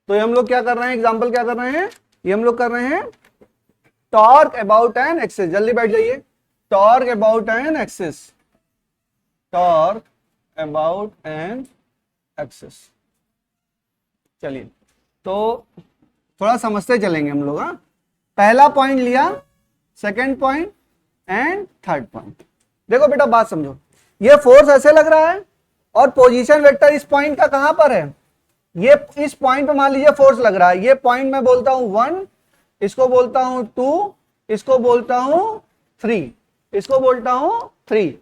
तो ये हम लोग क्या कर रहे हैं, एग्जाम्पल क्या कर रहे हैं, ये हम लोग कर रहे हैं टॉर्क अबाउट एन एक्सिस। जल्दी बैठ जाइए, torque about an axis, torque about an axis. चलिए तो थोड़ा समझते चलेंगे हम लोग। हाँ, पहला पॉइंट लिया, second point and third point. देखो बेटा बात समझो, ये फोर्स ऐसे लग रहा है और पोजीशन वेक्टर इस पॉइंट का कहां पर है, ये इस पॉइंट पे मान लीजिए फोर्स लग रहा है। ये पॉइंट मैं बोलता हूं 1, इसको बोलता हूं 2, इसको बोलता हूं 3, इसको बोलता हूं 3,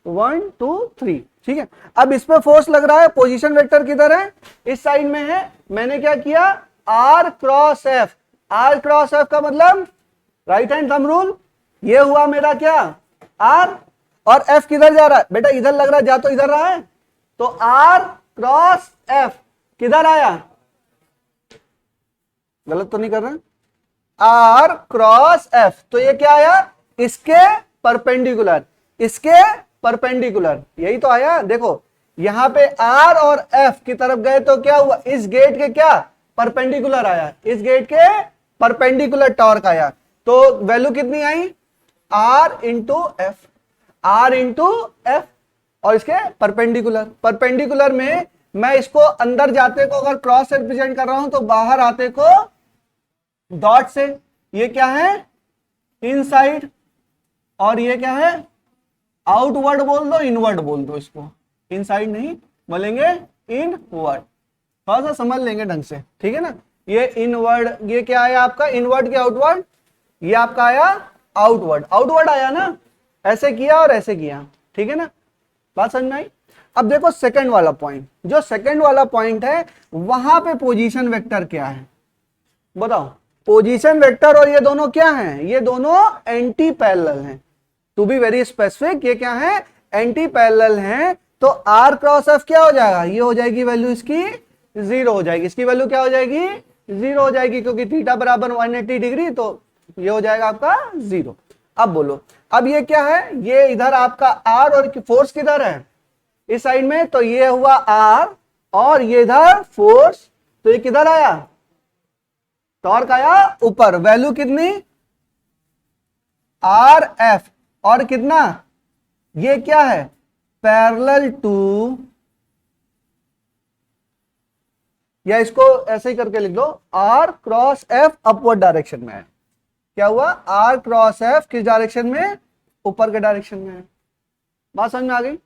1 2 3। ठीक है, अब इस पे फोर्स लग रहा है, पोजीशन वेक्टर किधर है, इस साइड में है। मैंने क्या किया, R cross F। R cross F का मतलब राइट हैंड थंब रूल, ये हुआ मेरा क्या R, और F किधर जा रहा है बेटा, इधर लग रहा है, जा तो इधर रहा है, तो R क्रॉस F किधर आया, गलत तो नहीं कर रहे, R क्रॉस F, तो ये क्या आया, इसके परपेंडिकुलर, इसके परपेंडिकुलर, यही तो आया। देखो यहां पे R और F की तरफ गए तो क्या हुआ, इस गेट के क्या परपेंडिकुलर आया, इस गेट के परपेंडिकुलर टॉर्क आया। तो वैल्यू कितनी आई, R into F, R into F, और इसके परपेंडिकुलर, परपेंडिकुलर में मैं इसको अंदर जाते को अगर क्रॉस से रिप्रेजेंट कर रहा हूं तो बाहर आते को डॉट से, ये क्या है इनसाइड, और ये क्या है आउटवर्ड बोल दो, इनवर्ड बोल दो, इसको इनसाइड नहीं बोलेंगे, इनवर्ड, थोड़ा सा समझ लेंगे ढंग से, ठीक है ना। ये इनवर्ड, ये क्या आया आपका इनवर्ड के आउटवर्ड, ये आपका आया आउटवर्ड, आउटवर्ड आया ना, ऐसे किया और ऐसे किया, ठीक है ना, बात समझ में आई। अब देखो सेकंड वाला पॉइंट, जो सेकंड वाला पॉइंट है वहां पे पोजीशन वेक्टर क्या है, बताओ। पोजीशन वेक्टर और ये दोनों क्या हैं, ये दोनों एंटी पैरेलल हैं, टू बी वेरी स्पेसिफिक, ये क्या है एंटी पैरेलल हैं। तो R क्रॉस F क्या हो जाएगा, ये हो जाएगी वैल्यू इसकी 0 हो जाएगी, इसकी वैल्यू क्या हो जाएगी 0 हो जाएगी, क्योंकि थीटा बराबर 180 डिग्री, तो ये हो जाएगा आपका 0। अब बोलो, अब ये क्या है, ये इधर आपका R और फोर्स किधर है इस साइड में, तो ये हुआ R और ये इधर फोर्स, तो ये किधर आया टॉर्क आया ऊपर, वैल्यू कितनी RF, और कितना ये क्या है पैरेलल टू, या इसको ऐसे ही करके लिख दो R cross F upward direction में है, क्या हुआ R क्रॉस F किस डायरेक्शन में, ऊपर के डायरेक्शन में है, बात समझ में आ गई,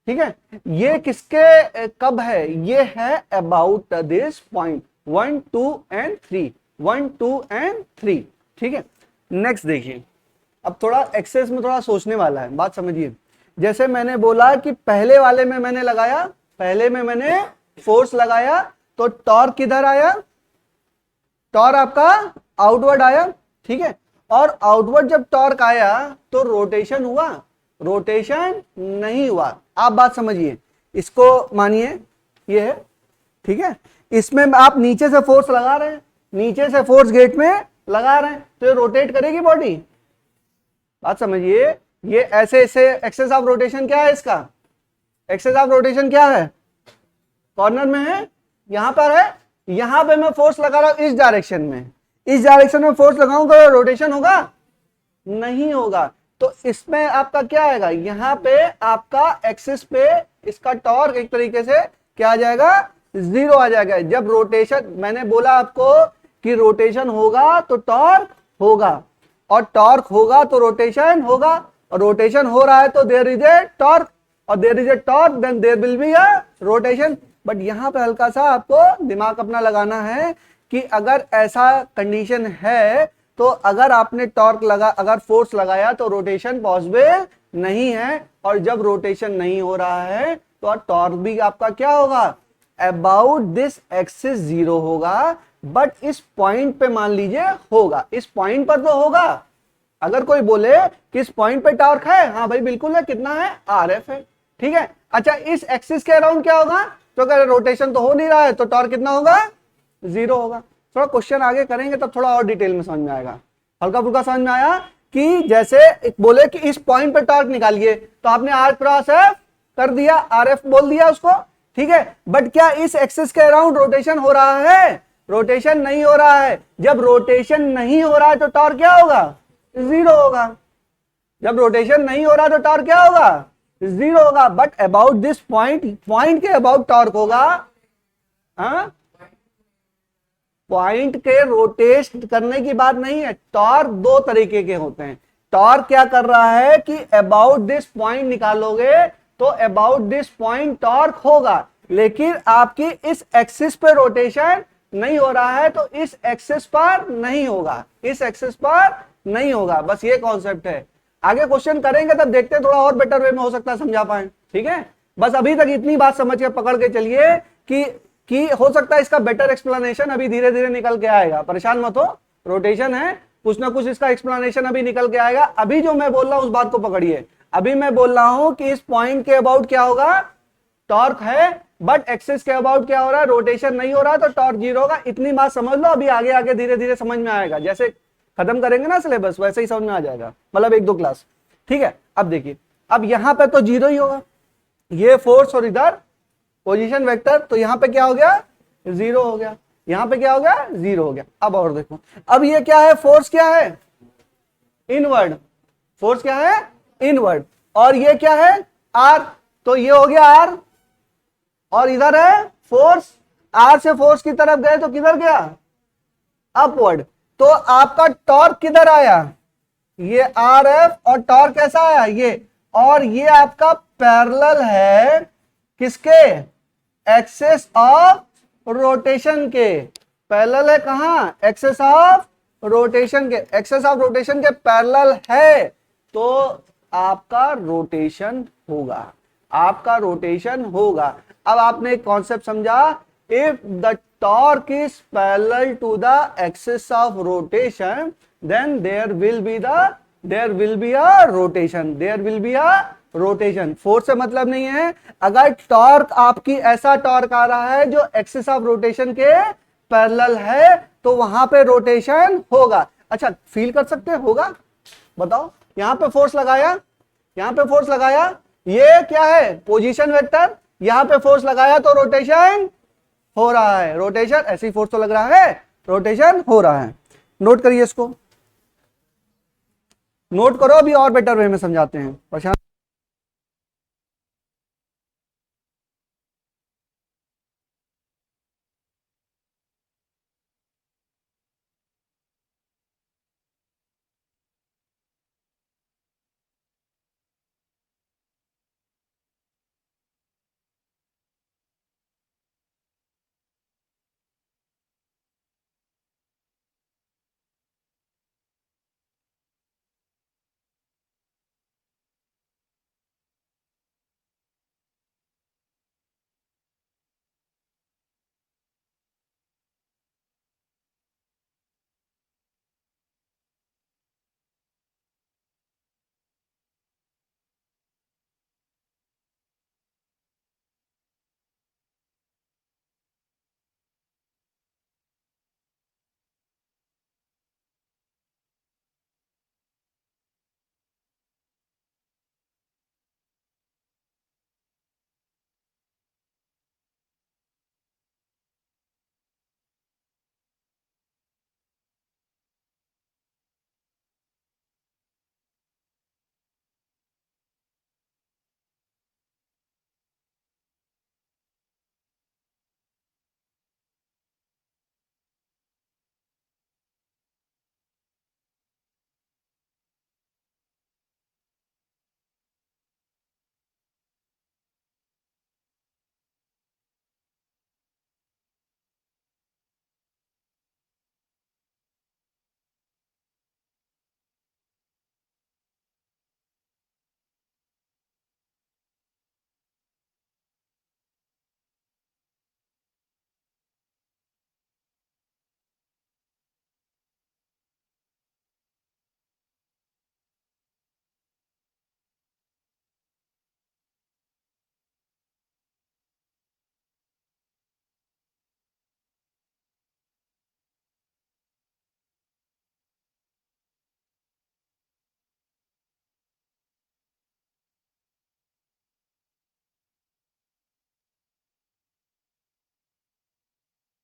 ठीक है। ये किसके कब है, ये है about this point 1 2 and 3, 1 2 and 3, ठीक है। नेक्स्ट देखिए, अब थोड़ा एक्सेस में थोड़ा सोचने वाला है, बात समझिए। जैसे मैंने बोला कि पहले वाले में मैंने लगाया, पहले में मैंने फोर्स लगाया, तो टॉर्क किधर आया, टॉर्क आपका आउटवर्ड आया, ठीक है। और आउटवर्ड जब टॉर्क आया तो रोटेशन हुआ, रोटेशन नहीं हुआ। आप बात समझिए, इसको मानिए ये है, ठीक है, इसमें आप नीचे से फोर्स लगा रहे हैं, नीचे से फोर्स गेट में लगा रहे हैं, तो ये रोटेट करेगी बॉडी, बात समझिए। ये ऐसे ऐसे एक्सेस ऑफ रोटेशन क्या है, इसका एक्सेस ऑफ रोटेशन क्या है, कॉर्नर में है, यहां पर है, यहां पे मैं फोर्स लगा रहा हूं इस डायरेक्शन में, इस डायरेक्शन में फोर्स लगाऊंगा तो रोटेशन होगा, नहीं होगा। तो इसमें आपका क्या आएगा, यहां पे आपका एक्सिस पे इसका टॉर्क एक तरीके से क्या आ जाएगा 0 आ जाएगा। जब रोटेशन, मैंने बोला आपको कि रोटेशन होगा तो टॉर्क होगा, और टॉर्क होगा तो रोटेशन होगा, और रोटेशन हो रहा है तो देयर इज ए टॉर्क, और there is a torque then there will be a rotation. But यहां पे हल्का सा आपको दिमाग अपना लगाना है कि अगर ऐसा कंडीशन है तो अगर आपने टॉर्क लगा, अगर फोर्स लगाया तो रोटेशन पॉसिबल नहीं है, और जब रोटेशन नहीं हो रहा है तो टॉर्क भी आपका क्या होगा अबाउट दिस एक्सिस 0 होगा। बट इस पॉइंट पे मान लीजिए होगा, इस पॉइंट पर तो होगा। अगर कोई बोले कि इस पॉइंट पे टॉर्क है, हाँ भाई बिल्कुल है, कितना है RF है, ठीक है। अच्छा इस एक्सिस के अराउंड क्या होगा, तो अगर रोटेशन तो हो नहीं रहा है तो टॉर्क कितना होगा 0 होगा। थोड़ा क्वेश्चन आगे करेंगे तब थोड़ा और डिटेल में समझ में आएगा, हल्का फुल्का समझ में आया कि जैसे बोले कि इस पॉइंट पे टॉर्क निकालिए, तो आपने R क्रॉस F कर दिया, RF बोल दिया उसको, ठीक है, बट क्या इस एक्सिस के अराउंड रोटेशन हो रहा है? रोटेशन नहीं हो रहा है। जब रोटेशन नहीं हो रहा है तो टॉर्क क्या होगा? जीरो होगा। जब रोटेशन नहीं हो रहा तो टॉर्क क्या होगा? जीरो होगा। But about this point, point के अबाउट टॉर्क होगा। हाँ, पॉइंट के रोटेट करने की बात नहीं है। टॉर्क दो तरीके के होते हैं। टॉर्क क्या कर रहा है कि अबाउट दिस पॉइंट निकालोगे तो अबाउट दिस पॉइंट टॉर्क होगा, लेकिन आपकी इस एक्सिस पे रोटेशन नहीं हो रहा है तो इस एक्सिस पर नहीं होगा, इस एक्सिस पर नहीं होगा। बस ये कॉन्सेप्ट है। आगे क्वेश्चन करेंगे तब देखते हैं, थोड़ा और बेटर वे में हो सकता है समझा पाए। ठीक है, बस अभी तक इतनी बात समझ के पकड़ के चलिए कि हो सकता है इसका बेटर एक्सप्लेनेशन अभी धीरे धीरे निकल के आएगा। परेशान मत हो, रोटेशन है, कुछ ना कुछ इसका एक्सप्लेनेशन अभी निकल के आएगा। अभी जो मैं बोल रहा हूं उस बात को पकड़िए। अभी मैं बोल रहा हूं कि इस पॉइंट के अबाउट क्या होगा? टॉर्क है, बट एक्सिस के अबाउट क्या हो रहा है? रोटेशन नहीं हो रहा तो टॉर्क जीरो होगा। इतनी बात समझ लो, अभी आगे आगे धीरे धीरे समझ में आएगा। जैसे खत्म करेंगे ना सिलेबस वैसे ही समझ में आ जाएगा, मतलब एक दो क्लास। ठीक है, अब देखिए, अब यहां पे तो जीरो ही होगा, ये फोर्स और इधर पोजीशन वेक्टर, तो यहां पे क्या हो गया? जीरो हो गया। यहां पे क्या हो गया? जीरो हो गया। अब और देखो, अब ये क्या है? फोर्स क्या है? इनवर्ड। फोर्स क्या है? इनवर्ड। और ये क्या है? आर। तो ये हो गया आर, और इधर है फोर्स। आर से फोर्स की तरफ गए तो किधर गया? अपवर्ड। तो आपका टॉर्क किधर आया? ये आर एफ, और टॉर्क कैसा आया? ये। और ये आपका पैरेलल है किसके? एक्सेस ऑफ रोटेशन के। पैरेलल है कहां? एक्सेस ऑफ रोटेशन के। एक्सेस ऑफ रोटेशन के पैरेलल है तो आपका रोटेशन होगा, आपका रोटेशन होगा। अब आपने एक कॉन्सेप्ट समझा, if the torque is parallel to the axis of rotation then there will be a rotation, there will be a rotation. Force से मतलब नहीं है, अगर टॉर्क आपकी ऐसा टॉर्क आ रहा है जो एक्सिस ऑफ रोटेशन के पैरेलल है तो वहां पे रोटेशन होगा। अच्छा, फील कर सकते हैं होगा? बताओ, यहां पे फोर्स लगाया, यहां पे फोर्स लगाया, ये क्या है? Position vector. यहां पे फोर्स लगाया तो रोटेशन हो रहा है, रोटेशन ऐसे ही फोर्स तो लग रहा है, रोटेशन हो रहा है। नोट करिए इसको, नोट करो, अभी और बेटर वे में समझाते हैं। प्रशांत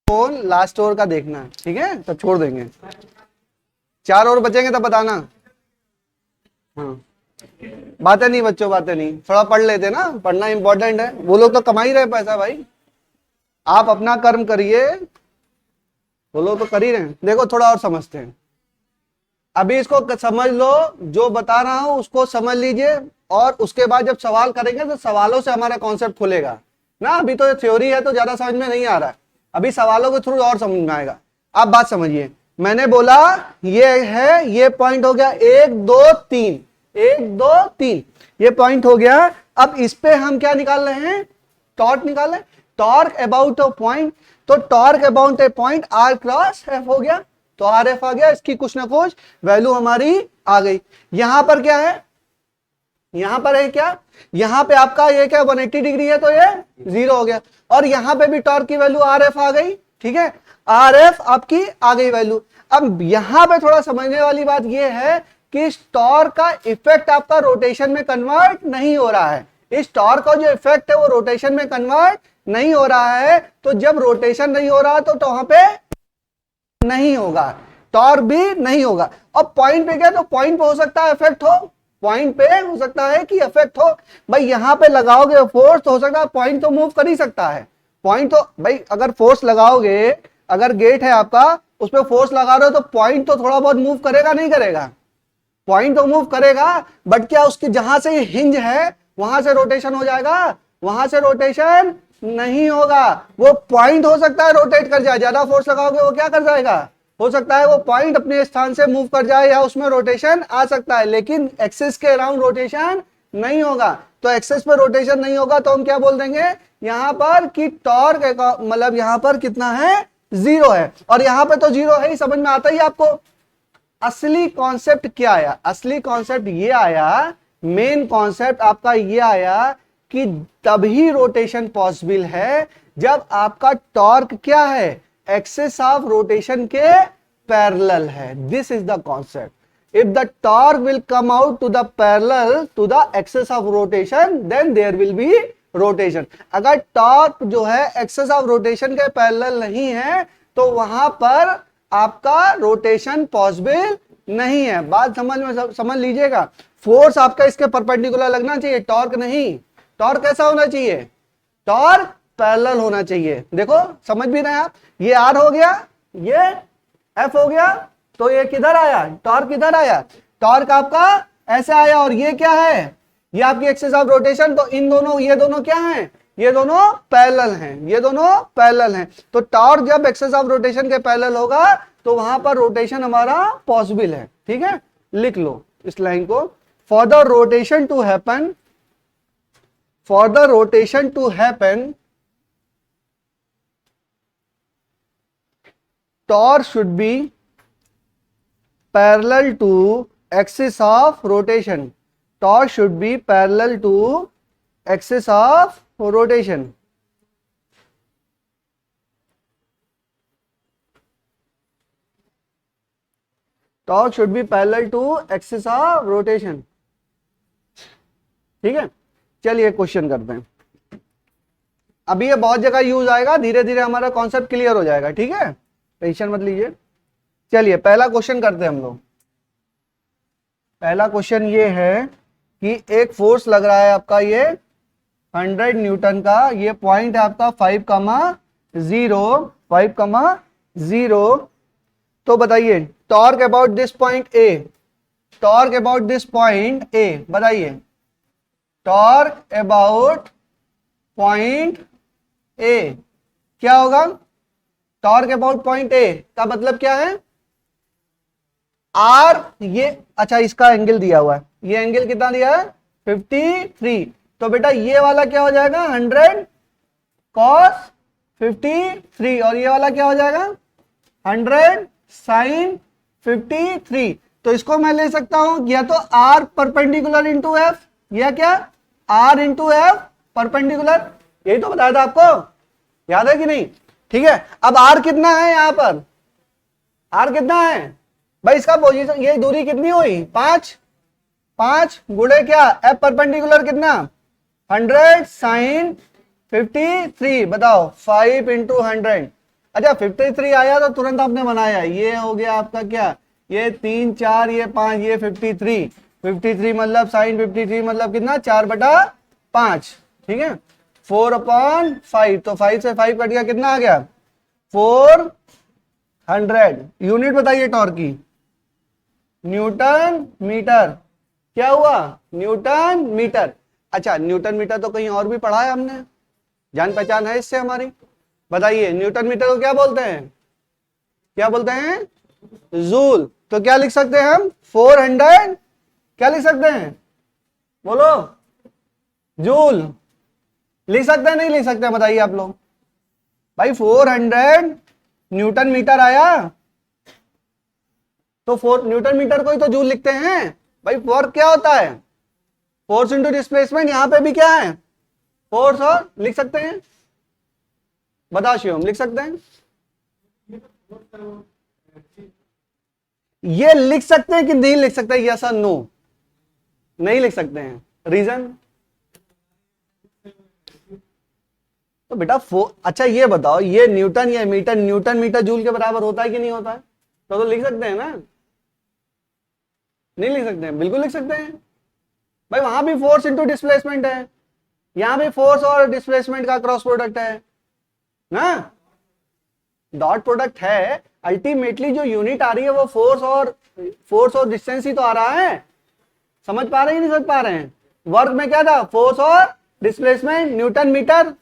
फोन लास्ट ओवर का देखना है, ठीक है, तब छोड़ देंगे। 4 और बचेंगे तब बताना। हाँ, बातें नहीं बच्चों, बातें नहीं, थोड़ा पढ़ लेते ना, पढ़ना इंपॉर्टेंट है। वो लोग तो कमा ही रहे पैसा भाई, आप अपना कर्म करिए, वो लोग तो कर ही रहे हैं। देखो थोड़ा और समझते हैं, अभी इसको समझ लो, जो बता रहा हूं उसको समझ लीजिए, और उसके बाद जब सवाल करेंगे तो सवालों से हमारा कॉन्सेप्ट खुलेगा ना। अभी तो थ्योरी है तो ज्यादा समझ में नहीं आ रहा है, अभी सवालों के थ्रू और समझ में आएगा। आप बात समझिए, मैंने बोला ये है, ये पॉइंट हो गया 1 2 3, 1 2 3, ये पॉइंट हो गया। अब इस पे हम क्या निकाल रहे हैं, टॉर्क निकाल रहे हैं, टॉर्क अबाउट अ पॉइंट। तो torque about a point R cross F हो गया, तो आर एफ आ गया, इसकी कुछ ना कुछ वैल्यू हमारी आ गई। यहां पर क्या है, यहां पर है क्या, यहां पे आपका ये क्या 180 डिग्री है तो ये 0 हो गया, और यहां पे भी टॉर्क की वैल्यू आर एफ आ गई, ठीक है, आर एफ आपकी आ गई वैल्यू। अब यहां पे थोड़ा समझने वाली बात ये है कि इस टॉर्क का इफेक्ट आपका रोटेशन में कन्वर्ट नहीं हो रहा है। इस टॉर्क का जो इफेक्ट है वो रोटेशन में कन्वर्ट नहीं हो रहा है, तो जब रोटेशन नहीं हो रहा तो वहां पे नहीं होगा, टॉर्क भी नहीं होगा। और पॉइंट पे क्या, तो पॉइंट पे हो सकता है इफेक्ट हो, पॉइंट पे हो सकता है कि इफेक्ट हो। भाई यहां पे लगाओगे फोर्स तो हो सकता है पॉइंट तो मूव कर ही सकता है, पॉइंट तो भाई अगर फोर्स लगाओगे, अगर गेट है आपका उस पर फोर्स लगा रहे हो तो पॉइंट तो थोड़ा बहुत मूव करेगा नहीं करेगा, पॉइंट तो मूव करेगा, बट क्या उसकी जहां से हिंज है वहां से रोटेशन हो जाएगा, वहां से रोटेशन नहीं होगा। वो पॉइंट हो सकता है रोटेट कर जाए, ज्यादा फोर्स लगाओगे वो क्या कर जाएगा, हो सकता है वो पॉइंट अपने स्थान से मूव कर जाए या उसमें रोटेशन आ सकता है, लेकिन एक्सिस के अराउंड रोटेशन नहीं होगा। तो एक्सिस पे रोटेशन नहीं होगा तो हम क्या बोल देंगे यहां पर कि टॉर्क मतलब यहां पर कितना है, 0 है, और यहां पे तो 0 है ही, समझ में आता ही आपको। असली कॉन्सेप्ट क्या आया, असली कॉन्सेप्ट ये आया, मेन कॉन्सेप्ट आपका ये आया कि तभी रोटेशन पॉसिबल है जब आपका टॉर्क क्या है, एक्सिस ऑफ रोटेशन के पैरेलल है। This is the concept. If the torque will come out to the parallel to the axis of rotation then there will be rotation. अगर टॉर्क जो है एक्सिस ऑफ रोटेशन के parallel नहीं है तो वहां पर आपका रोटेशन पॉसिबल नहीं है। बात समझ लीजिएगा, फोर्स आपका इसके परपेंडिकुलर लगना चाहिए, टॉर्क नहीं। टॉर्क कैसा होना चाहिए, टॉर्क पैरेलल होना चाहिए। देखो समझ भी रहे हैं आप, ये आर हो गया, ये एफ हो गया, तो ये किधर आया, टॉर्क किधर आया, टॉर्क आपका ऐसे आया, और ये क्या है, ये आपकी एक्सिस ऑफ रोटेशन। तो इन दोनों, ये दोनों क्या हैं, ये दोनों पैरेलल हैं, ये दोनों पैरेलल हैं। तो टॉर्क जब एक्सिस ऑफ रोटेशन के पैरेलल होगा तो वहां पर रोटेशन हमारा पॉसिबल है, ठीक है। लिख लो इस लाइन को, for the rotation to happen, for the rotation to happen torque should be parallel to axis of rotation, torque should be parallel to axis of rotation। torque should be parallel to axis of rotation, ठीक है। चलिए question करते हैं, अभी ये बहुत जगह use आएगा, धीरे धीरे हमारा कॉन्सेप्ट क्लियर हो जाएगा, ठीक है, टेंशन मत लीजिए। चलिए पहला क्वेश्चन करते हैं हम लोग। पहला क्वेश्चन ये है कि एक फोर्स लग रहा है आपका ये 100 न्यूटन का, ये पॉइंट है आपका 5,0, 5,0। तो बताइए torque about this point A, torque about this point A, बताइए टॉर्क अबाउट पॉइंट ए क्या होगा, टॉर्क अबाउट पॉइंट ए का मतलब क्या है, आर, ये अच्छा इसका एंगल दिया हुआ है, ये एंगल कितना दिया है 53, तो बेटा ये वाला क्या हो जाएगा 100 cos 53, और ये वाला क्या हो जाएगा 100 sin 53। तो इसको मैं ले सकता हूं या तो आर परपेंडिकुलर इंटू एफ, या क्या आर इंटू एफ परपेंडिकुलर, यही तो बताया था आपको, याद है कि नहीं, ठीक है। अब आर कितना है, यहां पर आर कितना है भाई, इसका पोजीशन, ये दूरी कितनी हुई 5 गुणे क्या एफ परपेंडिकुलर कितना 100 sin 53, बताओ 5 into 100, अच्छा 53 आया तो तुरंत आपने बनाया, ये हो गया आपका क्या, ये 3 4 ये 5 ये 53, 53 मतलब साइन 53 मतलब कितना 4/5, ठीक है। 4/5, तो 5 से 5 कट गया, कितना आ गया 400। यूनिट बताइए टॉर्क की, न्यूटन मीटर। क्या हुआ, न्यूटन मीटर। अच्छा न्यूटन मीटर तो कहीं और भी पढ़ा है हमने, जान पहचान है इससे हमारी। बताइए न्यूटन मीटर को क्या बोलते हैं, क्या बोलते हैं, जूल। तो क्या लिख सकते हैं हम 400, क्या लिख सकते हैं, बोलो, जूल। लिख सकते हैं नहीं लिख सकते हैं, बताइए आप लोग। भाई 400 न्यूटन मीटर आया, तो 4 न्यूटन मीटर को ही तो जूल लिखते हैं। भाई वर्क क्या होता है, फोर्स इंटू डिस्प्लेसमेंट, यहां पे भी क्या है, फोर्स, और लिख सकते हैं, बता शिवम, लिख सकते हैं, ये लिख सकते हैं कि नहीं लिख सकते, यस और नो, नहीं लिख सकते हैं, रीजन। तो बेटा अच्छा ये बताओ, ये न्यूटन या मीटर, न्यूटन मीटर जूल के बराबर होता है कि नहीं होता है, तो लिख सकते हैं ना, नहीं लिख सकते हैं, बिल्कुल लिख सकते हैं। भाई वहां भी फोर्स इंटू डिस्प्लेसमेंट है, यहां भी फोर्स और डिस्प्लेसमेंट का क्रॉस प्रोडक्ट है ना, डॉट प्रोडक्ट है। अल्टीमेटली जो यूनिट आ रही है वो फोर्स और डिस्टेंस ही तो आ रहा है। समझ पा रहे हैं नहीं समझ पा रहे हैं, वर्क में क्या था, फोर्स और डिस्प्लेसमेंट, न्यूटन मीटर।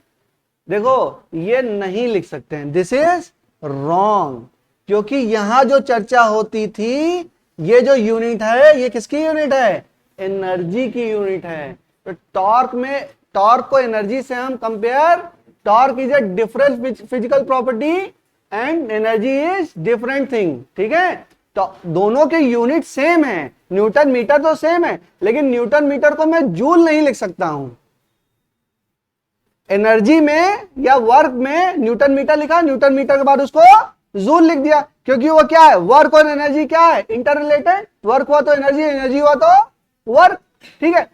देखो ये नहीं लिख सकते हैं, दिस इज रॉन्ग, क्योंकि यहां जो चर्चा होती थी, ये जो यूनिट है ये किसकी यूनिट है, एनर्जी की यूनिट है। तो टॉर्क में, टॉर्क को एनर्जी से हम compare, torque is a different physical property and energy is different thing, ठीक है। तो दोनों के यूनिट सेम है, न्यूटन मीटर तो सेम है, लेकिन न्यूटन मीटर को मैं जूल नहीं लिख सकता हूं। एनर्जी में या वर्क में न्यूटन मीटर लिखा, न्यूटन मीटर के बाद उसको जूल लिख दिया, क्योंकि वो क्या है, वर्क और एनर्जी क्या है, इंटर रिलेटेड। वर्क हुआ तो एनर्जी, एनर्जी हुआ तो वर्क, ठीक है।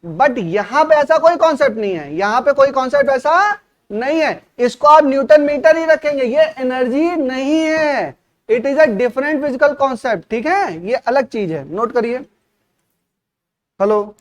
बट यहां पे ऐसा कोई कॉन्सेप्ट नहीं है, यहां पे कोई कॉन्सेप्ट ऐसा नहीं है, इसको आप न्यूटन मीटर ही रखेंगे, ये एनर्जी नहीं है, it is a different physical concept, ठीक है, ये अलग चीज है, नोट करिए। हेलो।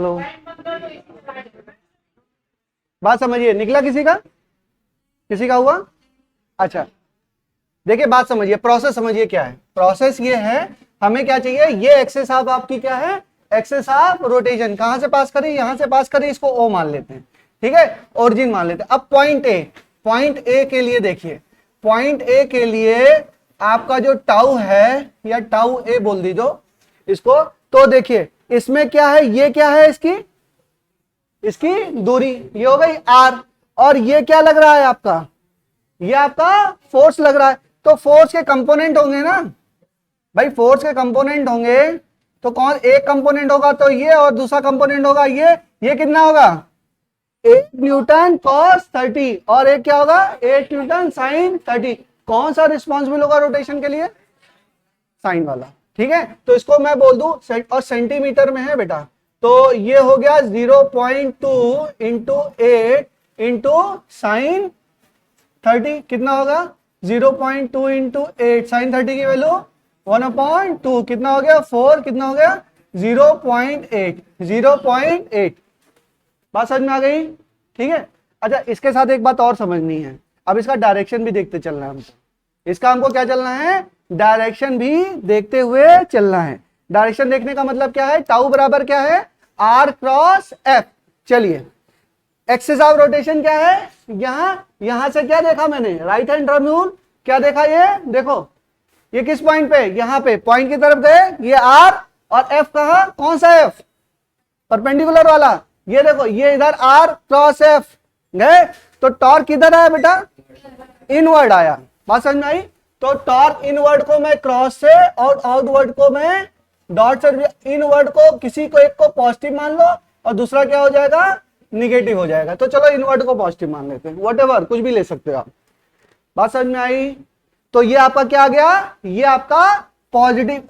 हेलो, बात समझिए, निकला किसी का, किसी का हुआ? अच्छा देखिए बात समझिए, प्रोसेस समझिए क्या है। प्रोसेस ये है, हमें क्या चाहिए, ये एक्सेस ऑफ आपकी क्या है, एक्सेस ऑफ रोटेशन कहां से पास करी, यहां से पास करी, इसको ओ मान लेते हैं, ठीक है, ओरिजिन मान लेते हैं। अब पॉइंट ए के लिए देखिए, पॉइंट ए के लिए आपका जो टाउ है, या टाउ ए बोल दीजो इसको, तो देखिए इसमें क्या है, ये क्या है, इसकी दूरी, ये हो गई आर, और ये क्या लग रहा है आपका, ये आपका फोर्स लग रहा है। तो फोर्स के कंपोनेंट होंगे ना भाई, फोर्स के कंपोनेंट होंगे, तो कौन, एक कंपोनेंट होगा तो ये, और दूसरा कंपोनेंट होगा ये कितना होगा, 8 न्यूटन cos 30, और एक क्या होगा, 8 न्यूटन sin 30। कौन सा रिस्पॉन्सिबल होगा रोटेशन के लिए, साइन वाला, ठीक है। तो इसको मैं बोल दूं, और सेंटीमीटर में है बेटा, तो ये हो गया 0.2 इंटू 8 इंटू साइन 30, कितना होगा 0.2 इंटू 8, साइन 30 की वैल्यू 1/2, कितना हो गया 4, कितना हो गया 0.8। बात समझ में आ गई, ठीक है। अच्छा इसके साथ एक बात और समझनी है, अब इसका डायरेक्शन भी देखते चलना है हमको, इसका हमको क्या चलना है, डायरेक्शन भी देखते हुए चलना है। डायरेक्शन देखने का मतलब क्या है, टाउ बराबर क्या है, आर क्रॉस एफ। चलिए एक्सिस ऑफ रोटेशन क्या है, यहां से क्या देखा मैंने, राइट हैंड ड्रम रूल, क्या देखा, ये देखो, ये किस पॉइंट पे, यहां पे पॉइंट की तरफ गए, ये आर, और एफ कहा, कौन सा एफ, परपेंडिकुलर वाला, ये देखो, ये इधर आर क्रॉस एफ गए, तो टॉर्क किधर आया बेटा, इनवर्ड आया। बात समझ में आई, तो टॉर्क इनवर्ड को मैं क्रॉस से, और आउटवर्ड को मैं डॉट से, इनवर्ड को किसी को एक को पॉजिटिव मान लो, और दूसरा क्या हो जाएगा, निगेटिव हो जाएगा। तो चलो इनवर्ड को पॉजिटिव मान लेते हैं, व्हाटएवर कुछ भी ले सकते हो आप। बात समझ में आई, तो ये आपका क्या आ गया, ये आपका पॉजिटिव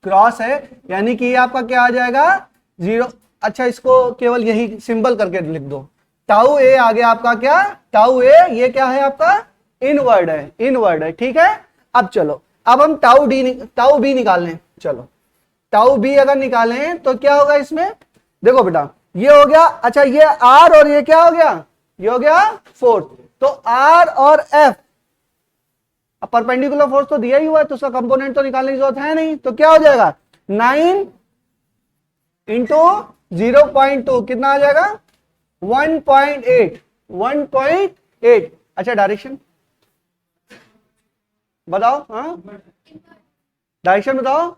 क्रॉस है, यानी कि ये आपका क्या आ जाएगा 0। अच्छा इसको केवल यही सिंबल करके लिख दो, टाउ ए आ गया आपका क्या, टाउ ए, ये क्या है आपका, इनवर्ड है, ठीक है। अब चलो, अब हम टाउ बी निकालें, चलो टाउ बी अगर निकालें तो क्या होगा इसमें, देखो बेटा ये हो गया, अच्छा ये आर और ये क्या हो गया, ये हो गया फोर्स, तो आर और एफ, अब परपेंडिकुलर फोर्स तो दिया ही हुआ है, तो उसका कंपोनेंट तो निकालने की जरूरत है नहीं, तो क्या हो जाएगा 9 इंटू 0.2, कितना आ जाएगा 1.8। अच्छा डायरेक्शन बताओ, हाँ डायरेक्शन बताओ,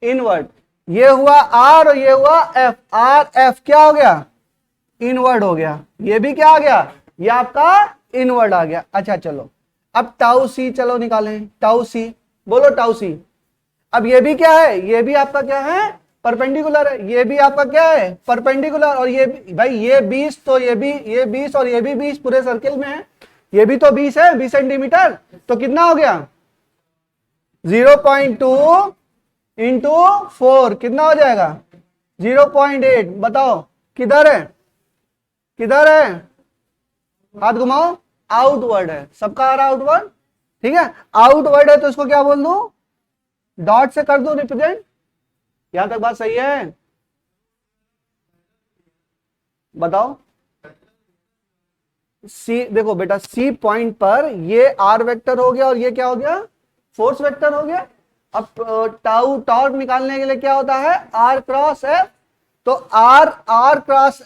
इनवर्ड, ये हुआ आर और ये हुआ एफ, आर एफ क्या हो गया, इनवर्ड हो गया, ये भी क्या आ गया, ये आपका इनवर्ड आ गया। अच्छा चलो अब टाउ सी चलो निकालें, टाउ सी बोलो, टाउ सी। अब ये भी क्या है, ये भी आपका क्या है, परपेंडिकुलर है, ये भी आपका क्या है, परपेंडिकुलर, और ये भाई ये 20, तो ये 20 और ये भी 20 पूरे सर्किल में है, ये भी तो 20 है, 20 सेंटीमीटर, तो कितना हो गया 0.2 इंटू 4, कितना हो जाएगा 0.8। बताओ किधर है, किधर है, हाथ घुमाओ, आउटवर्ड है, सबका आ रहा आउटवर्ड, ठीक है, आउटवर्ड है, तो इसको क्या बोल दूं, डॉट से कर दूं रिप्रेजेंट, यहां तक बात सही है, बताओ। सी देखो बेटा, सी पॉइंट पर ये आर वेक्टर हो गया, और ये क्या हो गया, फोर्स वेक्टर हो गया। अब टाउ टॉर्क निकालने के लिए क्या होता है, आर क्रॉस एफ, तो आर क्रॉस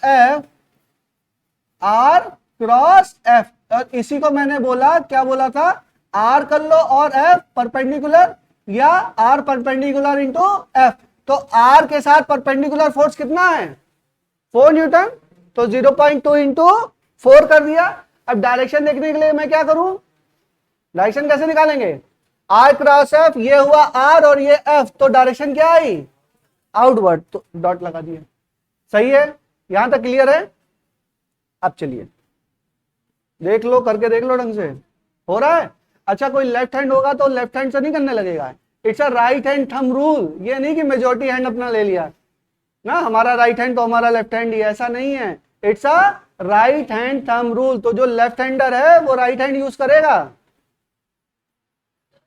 एफ, और इसी को मैंने बोला, क्या बोला था, आर कर लो और एफ परपेंडिकुलर, या आर परपेंडिकुलर इंटू एफ, तो आर के साथ परपेंडिकुलर फोर्स कितना है 4 न्यूटन, तो 0.2 इंटू 4 कर दिया। अब डायरेक्शन देखने के लिए मैं क्या करूं, डायरेक्शन कैसे निकालेंगे, आर क्रॉस एफ, ये हुआ आर और ये एफ, तो डायरेक्शन क्या आई आउटवर्ड, तो डॉट लगा दिया, सही है, यहां तक क्लियर है। अब चलिए देख लो, करके देख लो ढंग से हो रहा है। अच्छा कोई लेफ्ट हैंड होगा तो लेफ्ट हैंड से नहीं करने लगेगा, it's a right hand thumb rule, ये नहीं कि मेजॉरिटी हैंड अपना ले लिया ना, हमारा राइट हैंड तो हमारा लेफ्ट हैंड ही, ऐसा नहीं है, it's a right hand thumb rule, तो जो लेफ्ट हैंडर है वो राइट हैंड यूज करेगा,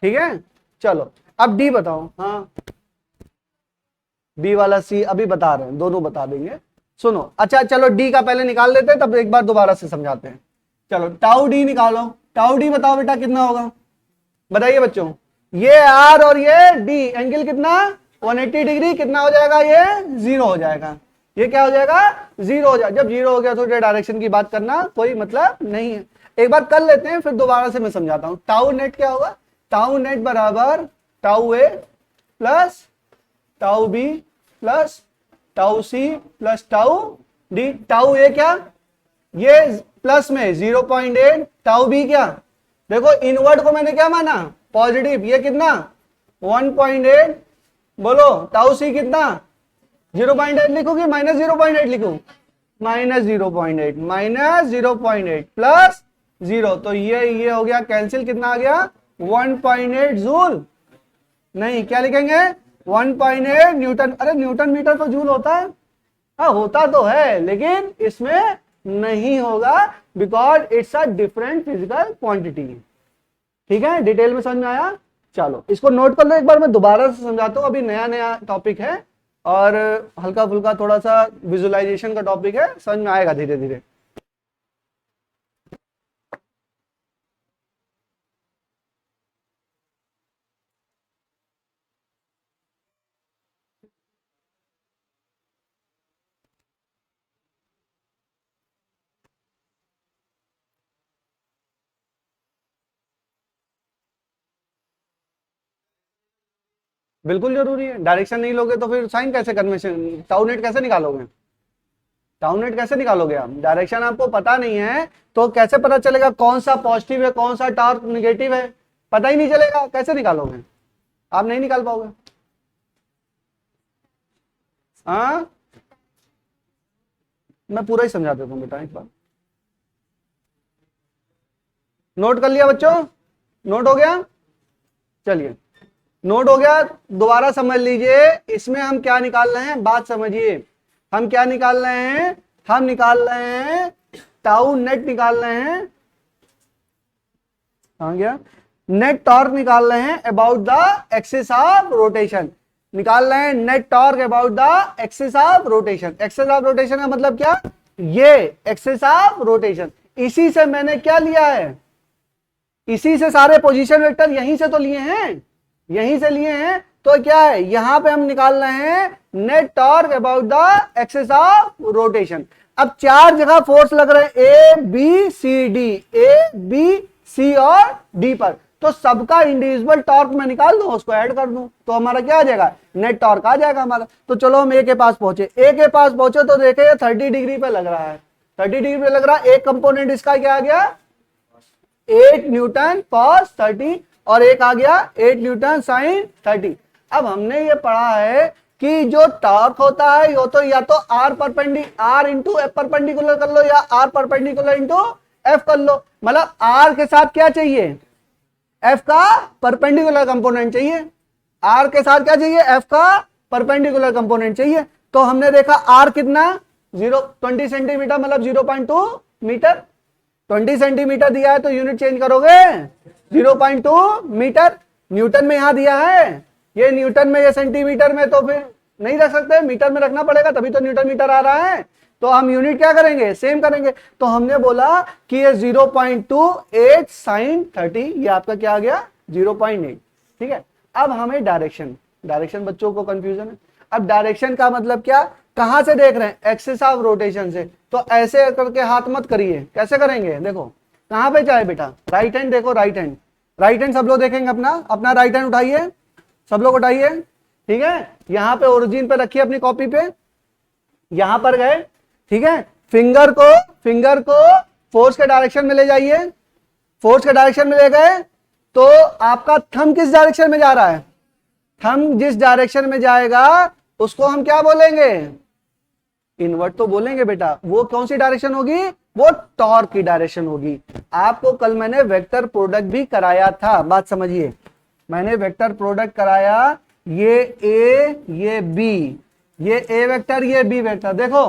ठीक है। चलो अब डी बताओ, हाँ बी वाला सी, अभी बता रहे हैं, दोनों बता देंगे। सुनो, अच्छा चलो डी का पहले निकाल लेते हैं, तब एक बार दोबारा से समझाते हैं। चलो टाउ डी निकालो, टाउ डी बताओ बेटा कितना होगा, बताइए बच्चों। ये आर और ये डी, एंगल कितना 180 डिग्री, कितना हो जाएगा, ये 0 हो जाएगा। ये क्या हो जाएगा, 0 हो जाएगा। जब 0 हो गया तो डायरेक्शन की बात करना कोई मतलब नहीं है। एक बार कर लेते हैं, फिर दोबारा से मैं समझाता हूं। टाउ नेट क्या होगा, टाउ नेट बराबर tau A plus tau B plus tau C plus tau D. Tau A क्या, ये प्लस में 0.8, टाउ बी क्या, देखो इनवर्ड को मैंने क्या माना, पॉजिटिव, ये कितना 1.8, बोलो टाउ सी कितना 0.8 लिखूं कि माइनस 0.8 लिखूं, माइनस 0.8 प्लस 0, तो ये हो गया कैंसिल, कितना आ गया 1.8 जूल, नहीं क्या लिखेंगे 1.8 न्यूटन। अरे न्यूटन मीटर तो जूल होता है, हाँ होता तो है, लेकिन इसमें नहीं होगा, because it's a different physical quantity. ठीक है, डिटेल में समझ में आया। चलो इसको नोट कर लो, एक बार मैं दोबारा से समझाता हूँ, अभी नया नया टॉपिक है और हल्का फुल्का थोड़ा सा विजुअलाइजेशन का टॉपिक है, समझ में आएगा धीरे धीरे। बिल्कुल जरूरी है, डायरेक्शन नहीं लोगे तो फिर साइन कैसे कन्वेंशन, टाउ नेट कैसे निकालोगे, टाउ नेट कैसे निकालोगे आप, डायरेक्शन आपको पता नहीं है तो कैसे पता चलेगा कौन सा पॉजिटिव है कौन सा टॉर्क निगेटिव है, पता ही नहीं चलेगा, कैसे निकालोगे आप, नहीं निकाल पाओगे। हाँ मैं पूरा ही समझा देता हूँ बेटा, एक बार नोट कर लिया बच्चों, नोट हो गया, चलिए नोट हो गया, दोबारा समझ लीजिए, इसमें हम क्या निकाल रहे हैं, बात समझिए, हम क्या निकाल रहे हैं, हम निकाल रहे हैं टाउ नेट निकाल रहे हैं, कहां गया, नेट टॉर्क निकाल रहे हैं about the axis of rotation, निकाल रहे हैं net torque about the axis of rotation. Axis of rotation का मतलब क्या, ये एक्सिस ऑफ रोटेशन, इसी से मैंने क्या लिया है, इसी से सारे पोजीशन वेक्टर यहीं से तो लिए हैं, यहीं से लिए हैं, तो क्या है यहां पे हम निकाल रहे हैं net torque about the axis of rotation. अब चार जगह फोर्स लग रहे हैं, A B C D, A B C और डी पर, तो सबका इंडिविजुअल टॉर्क मैं निकाल दूं, उसको ऐड कर दूं, तो हमारा क्या आ जाएगा, नेट टॉर्क आ जाएगा हमारा। तो चलो हम ए के पास पहुंचे, ए के पास पहुंचे तो देखे 30 डिग्री पे लग रहा है, 30 डिग्री पे लग रहा है, एक कंपोनेंट इसका क्या आ गया 8 न्यूटन cos 30 और एक आ गया 8 न्यूटन sin 30। अब हमने ये पढ़ा है कि जो टॉर्क होता है वो तो या तो आर इंटू एफ परपेंडिकुलर कर लो या आर परपेंडिकुलर इंटू एफ कर लो, मतलब आर के साथ क्या चाहिए, एफ का परपेंडिकुलर कंपोनेंट चाहिए, आर के साथ क्या चाहिए, एफ का परपेंडिकुलर कंपोनेंट चाहिए। तो हमने देखा आर कितना 20 सेंटीमीटर मतलब 0.2 मीटर, 20 सेंटीमीटर दिया है तो यूनिट चेंज करोगे 0.2 मीटर, न्यूटन में यहां दिया है, ये न्यूटन में ये सेंटीमीटर में, तो फिर नहीं रख सकते, मीटर में रखना पड़ेगा तभी तो न्यूटन मीटर आ रहा है, तो हम यूनिट क्या करेंगे सेम करेंगे। तो हमने बोला कि ये 0.28 sin 30, ये आपका क्या आ गया 0.8। ठीक है, अब हमें डायरेक्शन, डायरेक्शन बच्चों को कंफ्यूजन है, अब डायरेक्शन का मतलब क्या, कहां से देख रहे हैं, एक्सिस ऑफ रोटेशन से, तो ऐसे करके हाथ मत करिए, कैसे करेंगे, देखो कहां पे जाए बेटा, राइट हैंड देखो, राइट हैंड, राइट हैंड सब लोग देखेंगे, अपना अपना राइट हैंड उठाइए, सब लोग उठाइए, ठीक है, यहां पे ओरिजिन पे रखिए अपनी कॉपी पे, यहां पर गए, ठीक है, फिंगर को फोर्स के डायरेक्शन में ले जाइए, फोर्स के डायरेक्शन में ले गए तो आपका थंब किस डायरेक्शन में जा रहा है, थंब जिस डायरेक्शन में जाएगा उसको हम क्या बोलेंगे, इनवर्ट तो बोलेंगे बेटा, वो कौन सी डायरेक्शन होगी, वो टॉर्क की डायरेक्शन होगी। आपको कल मैंने वेक्टर प्रोडक्ट भी कराया था, बात समझिए, मैंने वेक्टर प्रोडक्ट कराया, ये ए ये बी, ये ए वेक्टर ये बी वेक्टर, देखो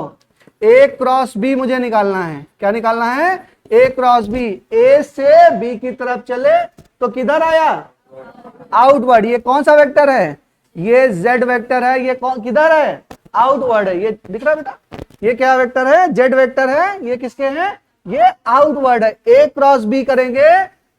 ए क्रॉस बी मुझे निकालना है, क्या निकालना है, ए क्रॉस बी, ए से बी की तरफ चले तो किधर आया आउटवर्ड, ये कौन सा वेक्टर है, ये z वेक्टर है, ये कौन किधर है, आउटवर्ड है, ये दिख रहा है बेटा, ये क्या वेक्टर है, z वेक्टर है, ये किसके हैं, ये आउटवर्ड है। a क्रॉस b करेंगे,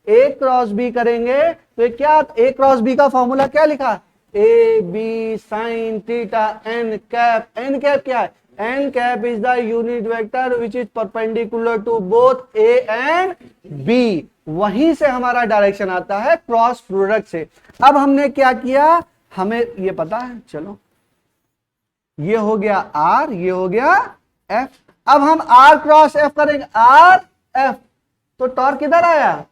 a क्रॉस b करेंगे तो ये क्या, a क्रॉस b का फॉर्मूला क्या लिखा, a b sine theta n cap, n cap क्या है, n cap is the unit vector which is perpendicular to both a and b। वहीं से हमारा डायरेक्शन आता है क्रॉस प्रोडक्ट से। अब हमने क्या किया, हमें ये पता है, चलो ये हो गया r, ये हो गया f। अब हम r क्रॉस f करेंगे, r f, तो टॉर्क किधर आया,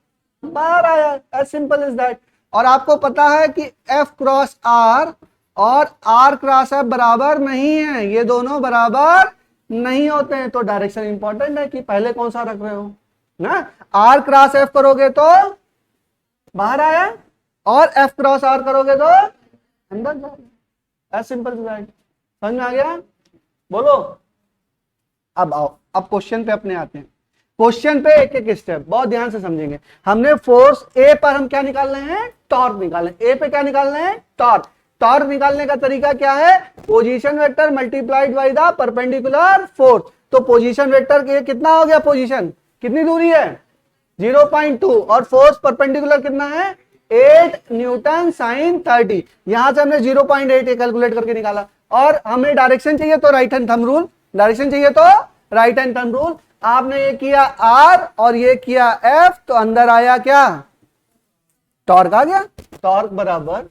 बाहर आया, एज सिंपल इज दैट। और आपको पता है कि f क्रॉस r और r क्रॉस f बराबर नहीं है, ये दोनों बराबर नहीं होते हैं। तो डायरेक्शन इंपॉर्टेंट है कि पहले कौन सा रख रहे हो ना, r क्रॉस f करोगे तो बाहर आया, और f क्रॉस r करोगे तो अंदर जाएगा, एज सिंपल इज दैट। समझ में आ गया, बोलो। अब आओ, अब क्वेश्चन पे अपने आते हैं। क्वेश्चन पे एक एक स्टेप बहुत ध्यान से समझेंगे। हमने फोर्स ए पर हम क्या निकाल रहे हैं, टॉर्क निकाल रहे हैं। ए पे क्या निकाल रहे हैं, टॉर्क। टॉर्क निकालने का तरीका क्या है, position vector multiplied by the perpendicular force. तो पोजीशन वेक्टर के कितना हो गया, पोजीशन कितनी दूरी है 0.2, और फोर्स परपेंडिकुलर कितना है 8 न्यूटन साइन 30। यहां से हमने 0.8 कैलकुलेट करके निकाला। और हमें डायरेक्शन चाहिए तो right hand thumb rule, direction चाहिए तो राइट हैंड थंब रूल। आपने ये किया r और ये किया f, तो अंदर आया क्या, टॉर्क आ गया। टॉर्क बराबर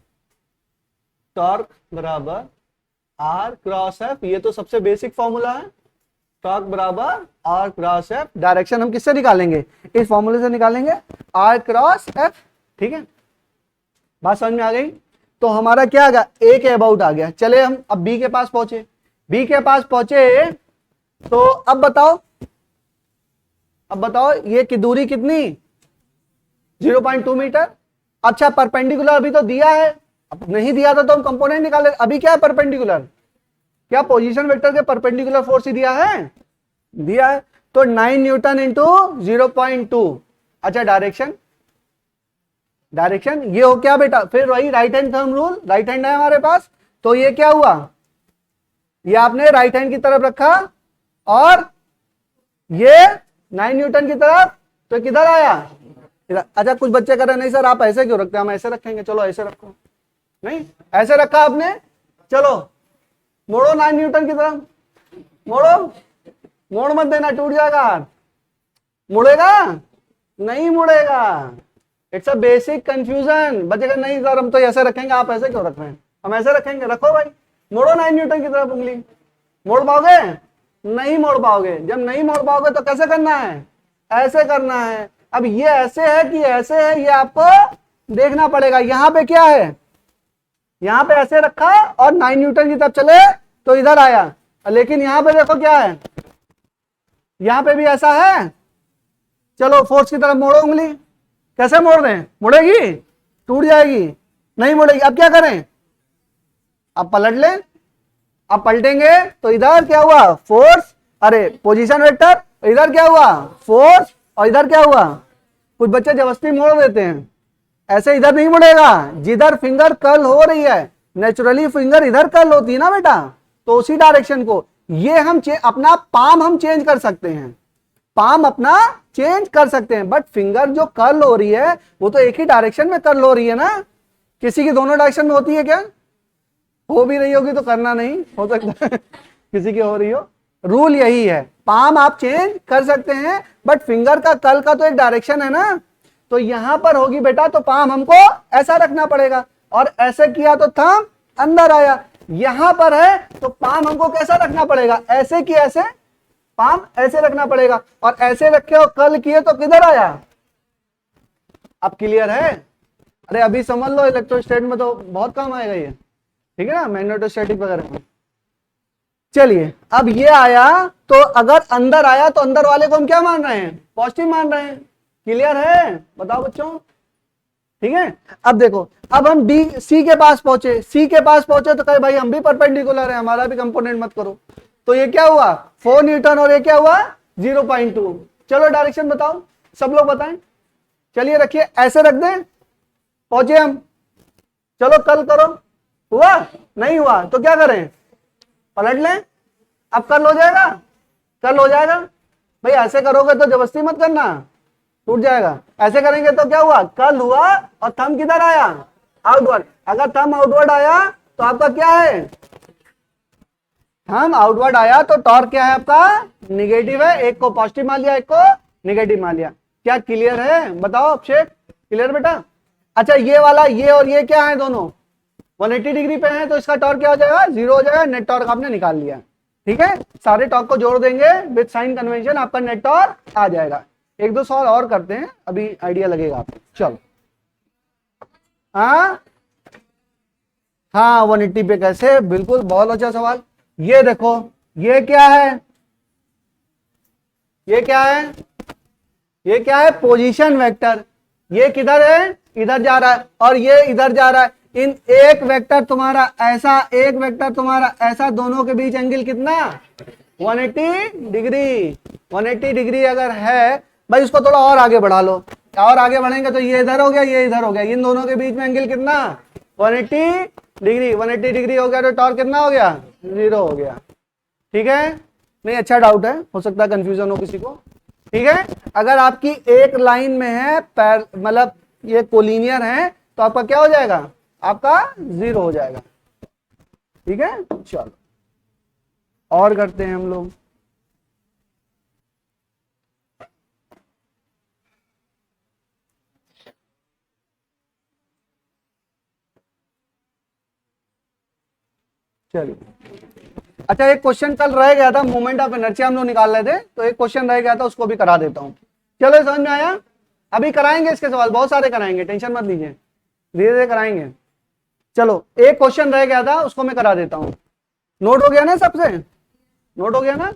r क्रॉस f, ये तो सबसे बेसिक फॉर्मूला है। टॉर्क बराबर r क्रॉस f। डायरेक्शन हम किससे निकालेंगे, इस फॉर्मूले से निकालेंगे, r क्रॉस f। ठीक है, बात समझ में आ गई। तो हमारा क्या आ गया, a के अबाउट आ गया। चले हम अब b के पास पहुंचे। b के पास पहुंचे तो अब बताओ ये की दूरी कितनी 0.2 मीटर। अच्छा परपेंडिकुलर अभी तो दिया है, अब नहीं दिया था तो हम कंपोनेंट निकाले। अभी क्या है परपेंडिकुलर, क्या पोजीशन वेक्टर के परपेंडिकुलर फोर्स ही दिया है, तो 9 न्यूटन इंटू 0.2। अच्छा डायरेक्शन ये हो क्या बेटा, फिर वही right hand thumb rule, right hand है हमारे पास, तो ये क्या हुआ, ये आपने राइट हैंड की तरफ रखा और ये 9 न्यूटन की तरफ, तो किधर आया इधर। अच्छा कुछ बच्चे कह रहे नहीं सर आप ऐसे क्यों रखते हैं, हम ऐसे रखेंगे। चलो ऐसे रखो, नहीं ऐसे रखा आपने, चलो मोड़ो 9 न्यूटन की तरफ, मोड़ मत देना, टूट जाएगा। मुड़ेगा नहीं मुड़ेगा, इट्स अ बेसिक कंफ्यूजन। बचेगा नहीं सर हम तो ऐसे रखेंगे, आप ऐसे क्यों रख रहे हैं, हम ऐसे रखेंगे। रखो भाई, मोड़ो 9 न्यूटन की तरफ उंगली। मोड़ पाओगे, नहीं मोड़ पाओगे। जब नहीं मोड़ पाओगे तो कैसे करना है, ऐसे करना है। अब ये ऐसे है कि ऐसे है, ये आपको देखना पड़ेगा। यहां पे क्या है, यहां पे ऐसे रखा और 9 न्यूटन की तरफ चले तो इधर आया, लेकिन यहां पे देखो क्या है, यहां पे भी ऐसा है। चलो फोर्स की तरफ मोड़ो उंगली, कैसे मोड़ दें, मुड़ेगी, टूट जाएगी, नहीं मुड़ेगी। अब क्या करें, अब पलट लें। अब पलटेंगे तो इधर क्या हुआ, फोर्स, अरे पोजीशन वेक्टर, इधर क्या हुआ फोर्स, और इधर क्या हुआ। कुछ बच्चे जबरदस्ती मोड़ देते हैं, ऐसे इधर नहीं मुड़ेगा। जिधर फिंगर कर्ल हो रही है, नेचुरली फिंगर इधर कर्ल होती है ना बेटा, तो उसी डायरेक्शन को ये हम अपना पाम हम चेंज कर सकते हैं, पाम अपना चेंज कर सकते हैं। बट फिंगर जो कर्ल हो रही है वो तो एक ही डायरेक्शन में कर्ल हो रही है ना, किसी की दोनों डायरेक्शन में होती है क्या, हो भी रही होगी तो करना नहीं हो सकता किसी की हो रही हो। रूल यही है, पाम आप चेंज कर सकते हैं बट फिंगर का कर्ल का तो एक डायरेक्शन है ना। तो यहां पर होगी बेटा तो पाम हमको ऐसा रखना पड़ेगा, और ऐसे किया तो थंब अंदर आया। यहां पर है तो पाम हमको कैसा रखना पड़ेगा, ऐसे कि ऐसे, पाम ऐसे रखना पड़ेगा। और ऐसे रखे और कर्ल किए तो किधर आया। अब क्लियर है, अरे अभी समझ लो, इलेक्ट्रोस्टैटिक में तो बहुत काम आएगा ये, ठीक है ना, मैग्नेटोस्टैटिक वगैरह में। चलिए अब ये आया, तो अगर अंदर आया तो अंदर वाले को हम क्या मान रहे हैं, पॉजिटिव मान रहे हैं। क्लियर है, बताओ बच्चों, ठीक है। अब देखो, अब हम सी के पास पहुंचे, तो कहे भाई हम भी परपेंडिकुलर है, हमारा भी कंपोनेंट मत करो। तो ये क्या हुआ 4 न्यूटन और ये क्या हुआ 0.2। चलो डायरेक्शन बताओ, सब लोग बताएं। चलिए रखिए, ऐसे रख दें, पहुंचे हम, चलो कल करो, हुआ नहीं हुआ तो क्या करें, पलट लें। अब कल हो जाएगा, कल हो जाएगा। भाई ऐसे करोगे तो जबरदस्ती मत करना, टूट जाएगा। ऐसे करेंगे तो क्या हुआ, कल हुआ और थंब किधर आया, आउटवर्ड। अगर थंब आउटवर्ड आया तो आपका क्या है, थंब आउटवर्ड आया तो टॉर्क क्या है आपका, निगेटिव है। एक को पॉजिटिव मान लिया, एक को निगेटिव मान लिया। क्या क्लियर है, बताओ अभिषेक, क्लियर बेटा। अच्छा ये वाला, ये और ये क्या है, दोनों 180 डिग्री पे है, तो इसका टॉर्क क्या हो जाएगा, 0 हो जाएगा। नेट टॉर्क आपने निकाल लिया। ठीक है, सारे टॉर्क को जोड़ देंगे विद साइन कन्वेंशन, आपका नेट टॉर्क आ जाएगा। एक दो सवाल और करते हैं, अभी आइडिया लगेगा आपको। चलो हाँ हाँ 180 पे कैसे, बिल्कुल बहुत अच्छा सवाल। ये देखो, ये क्या है, ये क्या है, ये क्या है, पोजीशन वेक्टर। ये किधर है, इधर जा रहा है, और ये इधर जा रहा है। इन एक वेक्टर तुम्हारा ऐसा, एक वेक्टर तुम्हारा ऐसा, दोनों के बीच एंगल कितना, 180 डिग्री। 180 डिग्री अगर है भाई, उसको थोड़ा और आगे बढ़ा लो, और आगे बढ़ेंगे तो ये इधर हो गया, ये इधर हो गया। इन दोनों के बीच में एंगल कितना, 180 डिग्री। 180 डिग्री हो गया तो टॉर्क कितना हो गया, 0 हो गया। ठीक है, नहीं अच्छा डाउट है, हो सकता है कंफ्यूजन हो किसी को। ठीक है, अगर आपकी एक लाइन में है, मतलब ये कोलिनियर है, तो आपका क्या हो जाएगा, आपका 0 हो जाएगा। ठीक है, चलो और करते हैं हम लोग। चलिए, अच्छा एक क्वेश्चन कल रह गया था, मोमेंट ऑफ इनर्शिया हम लोग निकाल रहे थे, तो एक क्वेश्चन रह गया था, उसको भी करा देता हूँ। चलो समझ में आया, अभी कराएंगे इसके सवाल, बहुत सारे कराएंगे, टेंशन मत लीजिए, धीरे धीरे कराएंगे। चलो एक क्वेश्चन रह गया था, उसको मैं करा देता हूँ। नोट हो गया ना सबसे, नोट हो गया ना।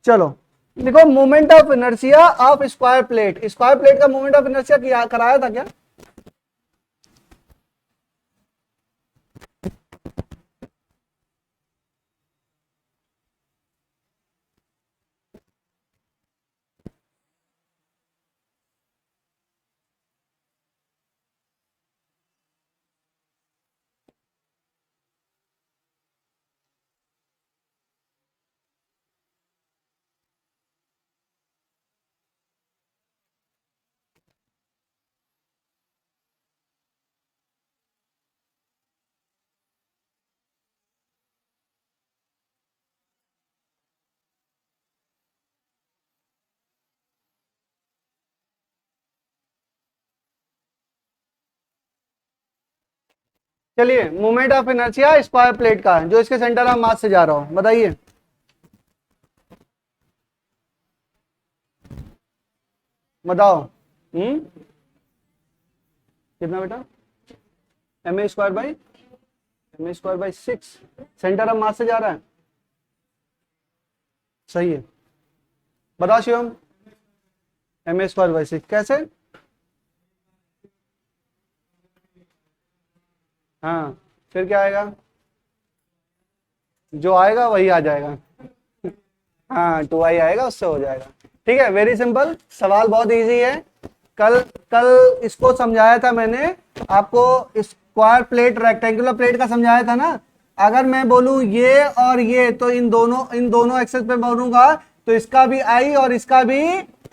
चलो देखो, moment of inertia of square plate. Square plate का मोमेंट ऑफ इनर्शिया कराया था क्या, चलिए moment of inertia square plate का, जो इसके सेंटर ऑफ मास से जा रहा हो, बताइए। बताओ। कितना बेटा, ma² by 6 centre of mass से जा रहा है, सही है। बताओ शिवम, ma² बाई 6 कैसे, हाँ फिर क्या आएगा, जो आएगा वही आ जाएगा। हाँ 2i आएगा, उससे हो जाएगा। ठीक है, वेरी सिंपल, सवाल बहुत इजी है। कल कल इसको समझाया था मैंने आपको, स्क्वायर प्लेट रेक्टेंगुलर प्लेट का समझाया था ना। अगर मैं बोलूं ये और ये, तो इन दोनों एक्सेस पे बोलूंगा तो इसका भी आई और इसका भी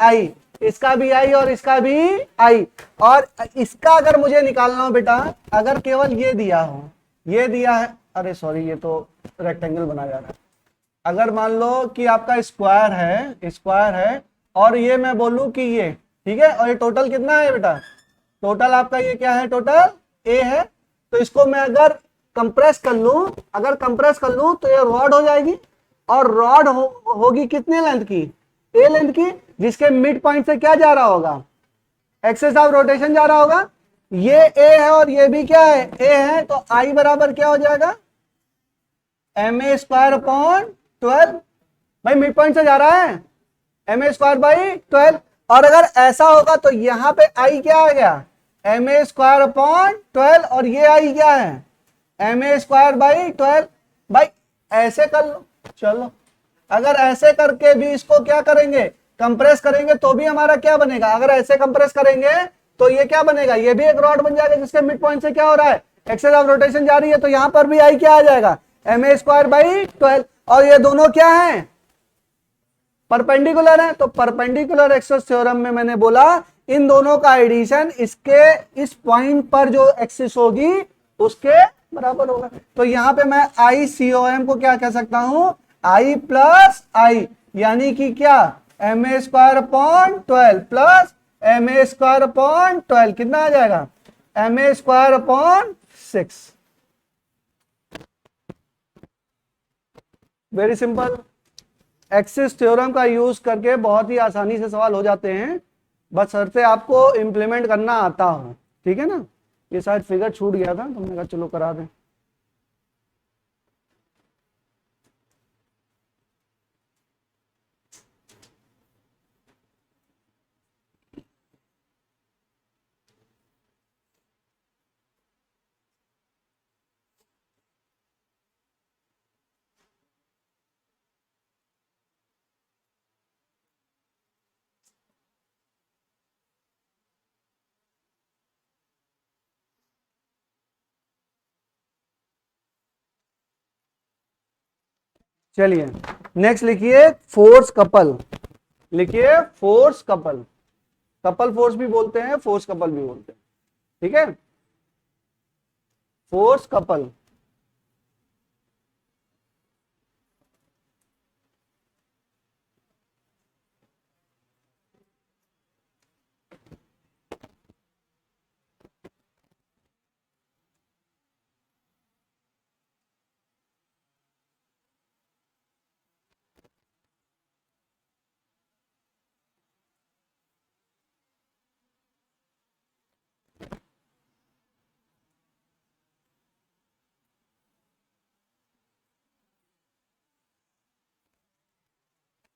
आई, इसका भी आई और इसका भी आई। और इसका अगर मुझे निकालना हो बेटा, अगर केवल ये दिया हो, ये दिया है, अरे सॉरी ये तो रेक्टेंगल बना जा रहा है। अगर मान लो कि आपका स्क्वायर है और ये मैं बोलूं कि ये, ठीक है, और ये टोटल कितना है बेटा, टोटल आपका ये क्या है, टोटल ए है। तो इसको मैं अगर कंप्रेस कर लूं तो ये रॉड हो जाएगी, और रॉड होगी कितने लेंथ की, ए लेंथ की, जिसके मिड पॉइंट से क्या जा रहा होगा, एक्सेस ऑफ रोटेशन जा रहा होगा। ये ए है और ये भी क्या है, ए है, तो आई बराबर क्या हो जाएगा, ma²/12। भाई मिड पॉइंट से जा रहा है, ma²/12। और अगर ऐसा होगा तो यहां पे आई क्या आ गया, ma²/12, और ये आई क्या है, ma²/12। भाई ऐसे कर लो, चलो अगर ऐसे करके भी इसको क्या करेंगे, कंप्रेस करेंगे, तो भी हमारा क्या बनेगा, अगर ऐसे कंप्रेस करेंगे तो ये क्या बनेगा, ये भी एक रॉड बन जाएगा जिसके मिड पॉइंट से क्या हो रहा है, एक्सेस ऑफ रोटेशन जा रही है, तो यहां पर भी आई क्या आ जाएगा, ma²/12। और ये दोनों क्या है, परपेंडिकुलर है, तो परपेंडिकुलर एक्सिस थ्योरम में मैंने बोला इन दोनों का एडिशन इसके इस पॉइंट पर जो एक्सिस होगी उसके बराबर होगा। तो यहां पे मैं ICOM को क्या कह सकता हूं, I प्लस आई, यानी कि क्या ma² प्लस ma²/12 कितना आ जाएगा, ma²/6। Very simple. Axis theorem का यूज करके बहुत ही आसानी से सवाल हो जाते हैं, बस शर्ते आपको इंप्लीमेंट करना आता हो, ठीक है ना। ये शायद फिगर छूट गया था, तुमने कहा चलो करा दें। चलिए नेक्स्ट लिखिए फोर्स कपल, लिखिए फोर्स कपल, कपल फोर्स भी बोलते हैं, फोर्स कपल भी बोलते हैं, ठीक है। फोर्स कपल,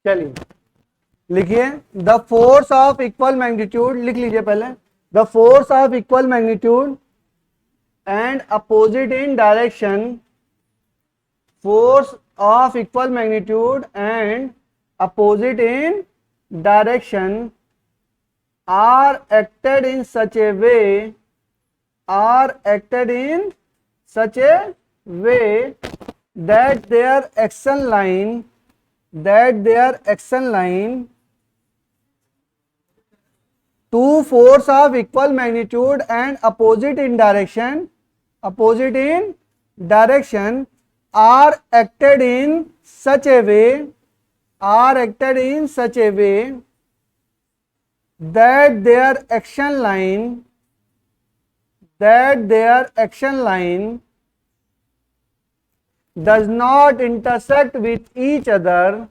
चलिए लिखिए the force of equal magnitude, लिख लीजिए पहले, the force of equal magnitude and opposite in direction, force of equal magnitude and opposite in direction are acted in such a way, are acted in such a way that their action line, that their action line, two force of equal magnitude and opposite in direction, opposite in direction are acted in such a way, are acted in such a way that their action line, that their action line does not intersect with each other,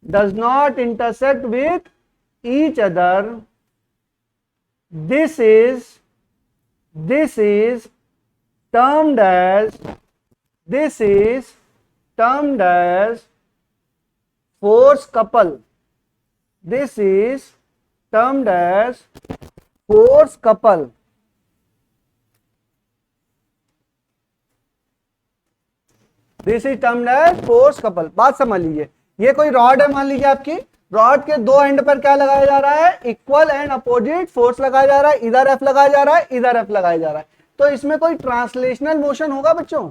does not intersect with each other. This is termed as, this is termed as force couple. This is termed as force couple. This is termed as force couple. बात समझ लीजिए, ये कोई rod है, मान लीजिए आपकी rod के दो एंड पर क्या लगाया जा रहा है, इक्वल एंड अपोजिट फोर्स लगाया जा रहा है, इधर F लगाया जा रहा है, इधर F लगाया जा रहा है। तो इसमें कोई ट्रांसलेशनल मोशन होगा बच्चों,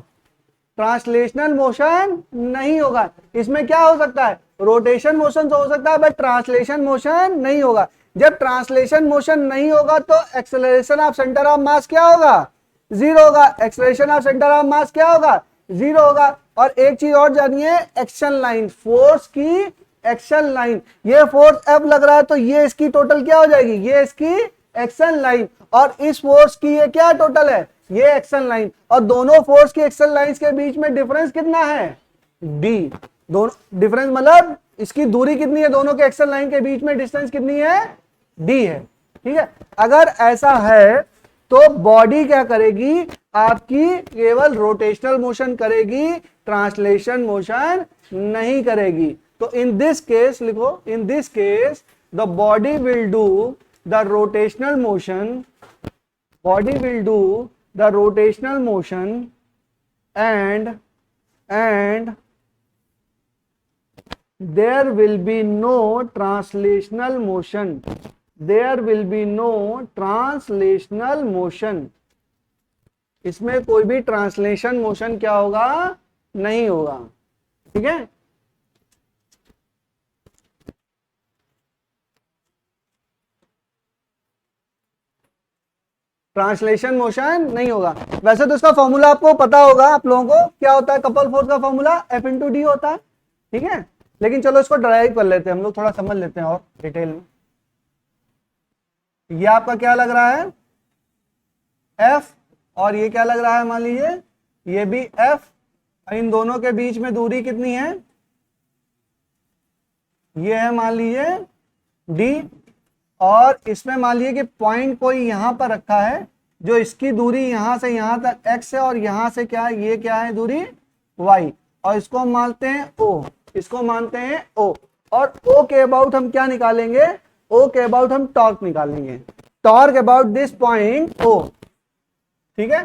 ट्रांसलेशनल मोशन नहीं होगा। इसमें क्या हो सकता है, रोटेशन मोशन तो हो सकता है, बट ट्रांसलेशन मोशन नहीं होगा। जब ट्रांसलेशन मोशन नहीं होगा तो acceleration of centre of mass क्या होगा, जीरो होगा। Acceleration of centre of mass क्या होगा, जीरो होगा। और एक चीज और जानिए, एक्शन लाइन, फोर्स की एक्शन लाइन, ये फोर्स F लग रहा है तो ये इसकी टोटल क्या हो जाएगी, ये इसकी एक्शन लाइन, और इस फोर्स की ये क्या टोटल है, ये एक्शन लाइन। और दोनों फोर्स की एक्शन लाइंस के बीच में डिफरेंस कितना है, d। दोनों डिफरेंस मतलब इसकी दूरी कितनी है, दोनों के एक्शन लाइन के बीच में डिस्टेंस कितनी है, d है, ठीक है। अगर ऐसा है तो बॉडी क्या करेगी, आपकी केवल रोटेशनल मोशन करेगी, ट्रांसलेशन मोशन नहीं करेगी। तो इन दिस केस लिखो, in this case the body will do the rotational motion, body will do the rotational motion and there will be no translational motion, there will be no translational motion इसमें कोई भी translation motion क्या होगा, नहीं होगा। ठीक है, translation motion नहीं होगा। वैसे तो इसका फॉर्मूला आपको पता होगा, आप लोगों को क्या होता है, कपल फोर्स का फॉर्मूला F इंटू डी होता है। ठीक है, लेकिन चलो इसको ड्राइव कर लेते हैं हम लोग, थोड़ा समझ लेते हैं और डिटेल में। ये आपका क्या लग रहा है, F, और ये क्या लग रहा है, मान लीजिए ये भी F। इन दोनों के बीच में दूरी कितनी है, ये है मान लीजिए D, और इसमें मान लीजिए कि पॉइंट कोई यहां पर रखा है, जो इसकी दूरी यहां से यहां तक x है, और यहां से क्या है, ये क्या है दूरी y, और इसको हम मानते हैं O, इसको मानते हैं O, और O के अबाउट हम क्या निकालेंगे, O के अबाउट हम टॉर्क निकालेंगे, torque about this point O। ठीक है,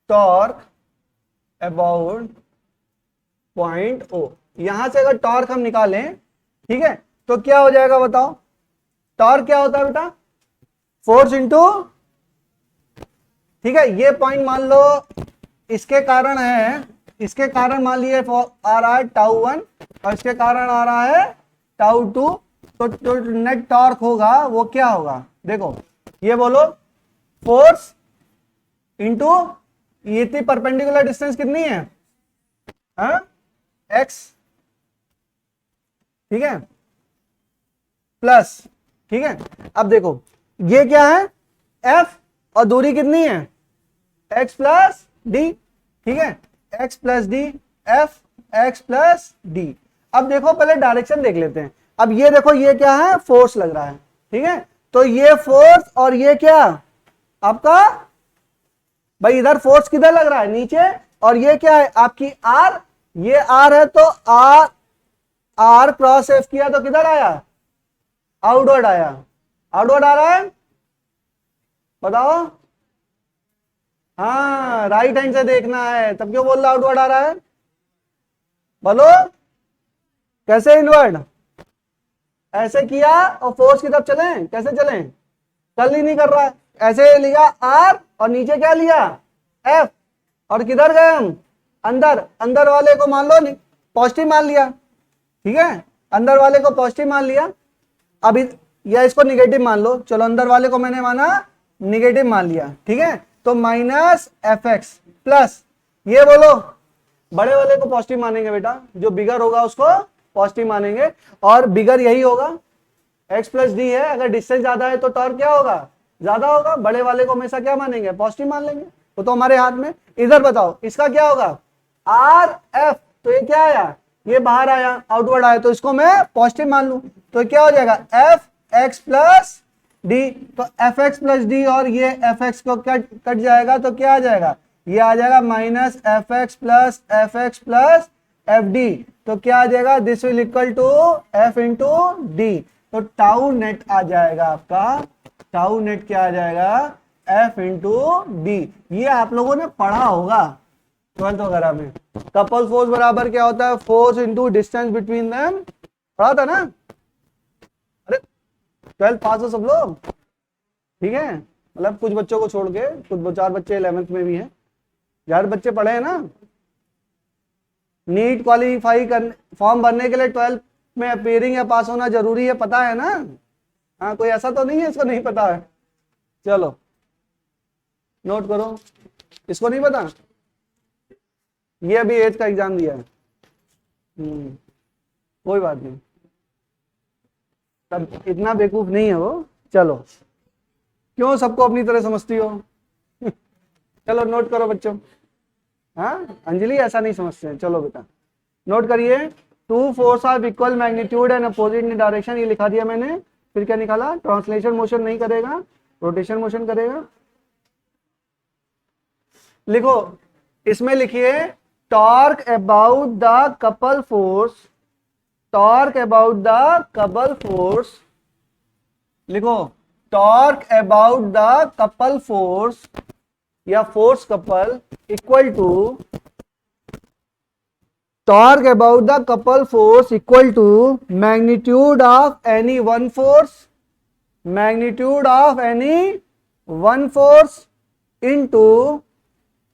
टॉर्क अबाउट पॉइंट O, यहां से अगर टॉर्क हम निकालें, ठीक है, तो क्या हो जाएगा बताओ, टॉर्क क्या होता है बेटा, फोर्स इंटू, ठीक है, ये पॉइंट मान लो इसके कारण है, इसके कारण मान लिए आ रहा है टाउ 1, और इसके कारण आ रहा है टाउ 2, तो जो नेट टॉर्क होगा वो क्या होगा, देखो ये बोलो, फोर्स इंटू ये थी परपेंडिकुलर डिस्टेंस कितनी है, x, ठीक है, प्लस, ठीक है, अब देखो ये क्या है F, और दूरी कितनी है x प्लस डी, ठीक है, x plus D, F x plus D. अब देखो पहले डायरेक्शन देख लेते हैं। अब ये देखो ये क्या है, फोर्स लग रहा है, ठीक है, तो ये फोर्स और ये क्या आपका, भाई इधर फोर्स किधर लग रहा है, नीचे, और ये क्या है आपकी R, ये R है, तो R क्रॉस F किया तो किधर आया, आउटवर्ड आया, आउटवर्ड आ रहा है, बताओ, हाँ राइट हैंड से देखना है, तब क्यों बोल रहा आउटवर्ड आ रहा है, बोलो कैसे इनवर्ड, ऐसे किया और फोर्स की तरफ चले, कैसे चले, कल ही नहीं कर रहा है, ऐसे लिया R और नीचे क्या लिया F, और किधर गए हम अंदर, अंदर वाले को मान लो पॉजिटिव मान लिया, ठीक है, अंदर वाले को पॉजिटिव मान लिया, अभी या इसको निगेटिव मान लो, चलो अंदर वाले को मैंने माना निगेटिव मान लिया, ठीक है, तो माइनस Fx प्लस, ये बोलो बड़े वाले को पॉजिटिव मानेंगे बेटा, जो बिगर होगा उसको पॉजिटिव मानेंगे, और बिगर यही होगा x प्लस डी है, अगर डिस्टेंस ज्यादा है तो टॉर्क क्या होगा, ज्यादा होगा, बड़े वाले को हमेशा क्या मानेंगे, पॉजिटिव मान लेंगे, वो तो हमारे हाथ में। इधर बताओ इसका क्या होगा, आर एफ, तो ये क्या आया, ये बाहर आया, आउटवर्ड आया, तो इसको मैं पॉजिटिव मान लूं, तो क्या हो जाएगा एफ एक्स प्लस डी, तो एफ एक्स प्लस डी, और ये एफ एक्स को कट जाएगा, तो क्या आ जाएगा, ये आ जाएगा minus F X plus F D, तो क्या आ जाएगा, this will equal to F into D, तो टाउ नेट आ जाएगा आपका, टाउ नेट क्या आ जाएगा, एफ इंटू डी। ये आप लोगों ने पढ़ा होगा 12th वगैरह में, कपल फोर्स बराबर क्या होता है, force into distance between them, पढ़ा था ना, अरे 12th पास हो सब लोग, ठीक है, मतलब कुछ बच्चों को छोड़ के, कुछ 4 बच्चे 11th में भी हैं, 4 बच्चे पढ़े हैं ना। नीट क्वालिफाई करने, फॉर्म भरने के लिए 12th में अपेयरिंग या पास होना जरूरी है, पता है ना, हाँ कोई ऐसा तो नहीं है इसको नहीं पता है, चलो नोट करो, इसको नहीं पता, ये अभी 8th का एग्जाम दिया है, कोई बात नहीं, तब इतना बेवकूफ नहीं है वो, चलो क्यों सबको अपनी तरह समझती हो चलो नोट करो बच्चों, हाँ अंजलि ऐसा नहीं समझते हैं, चलो बेटा नोट करिए, two force of equal magnitude and opposite in direction, ये लिखा दिया मैंने, फिर क्या निकाला, ट्रांसलेशन मोशन नहीं करेगा, रोटेशन मोशन करेगा, लिखो इसमें लिखिए torque about the couple force, torque about the couple force, लिखो torque about the couple force या force couple equal to, torque about the couple force equal to magnitude of any one force, magnitude of any one force into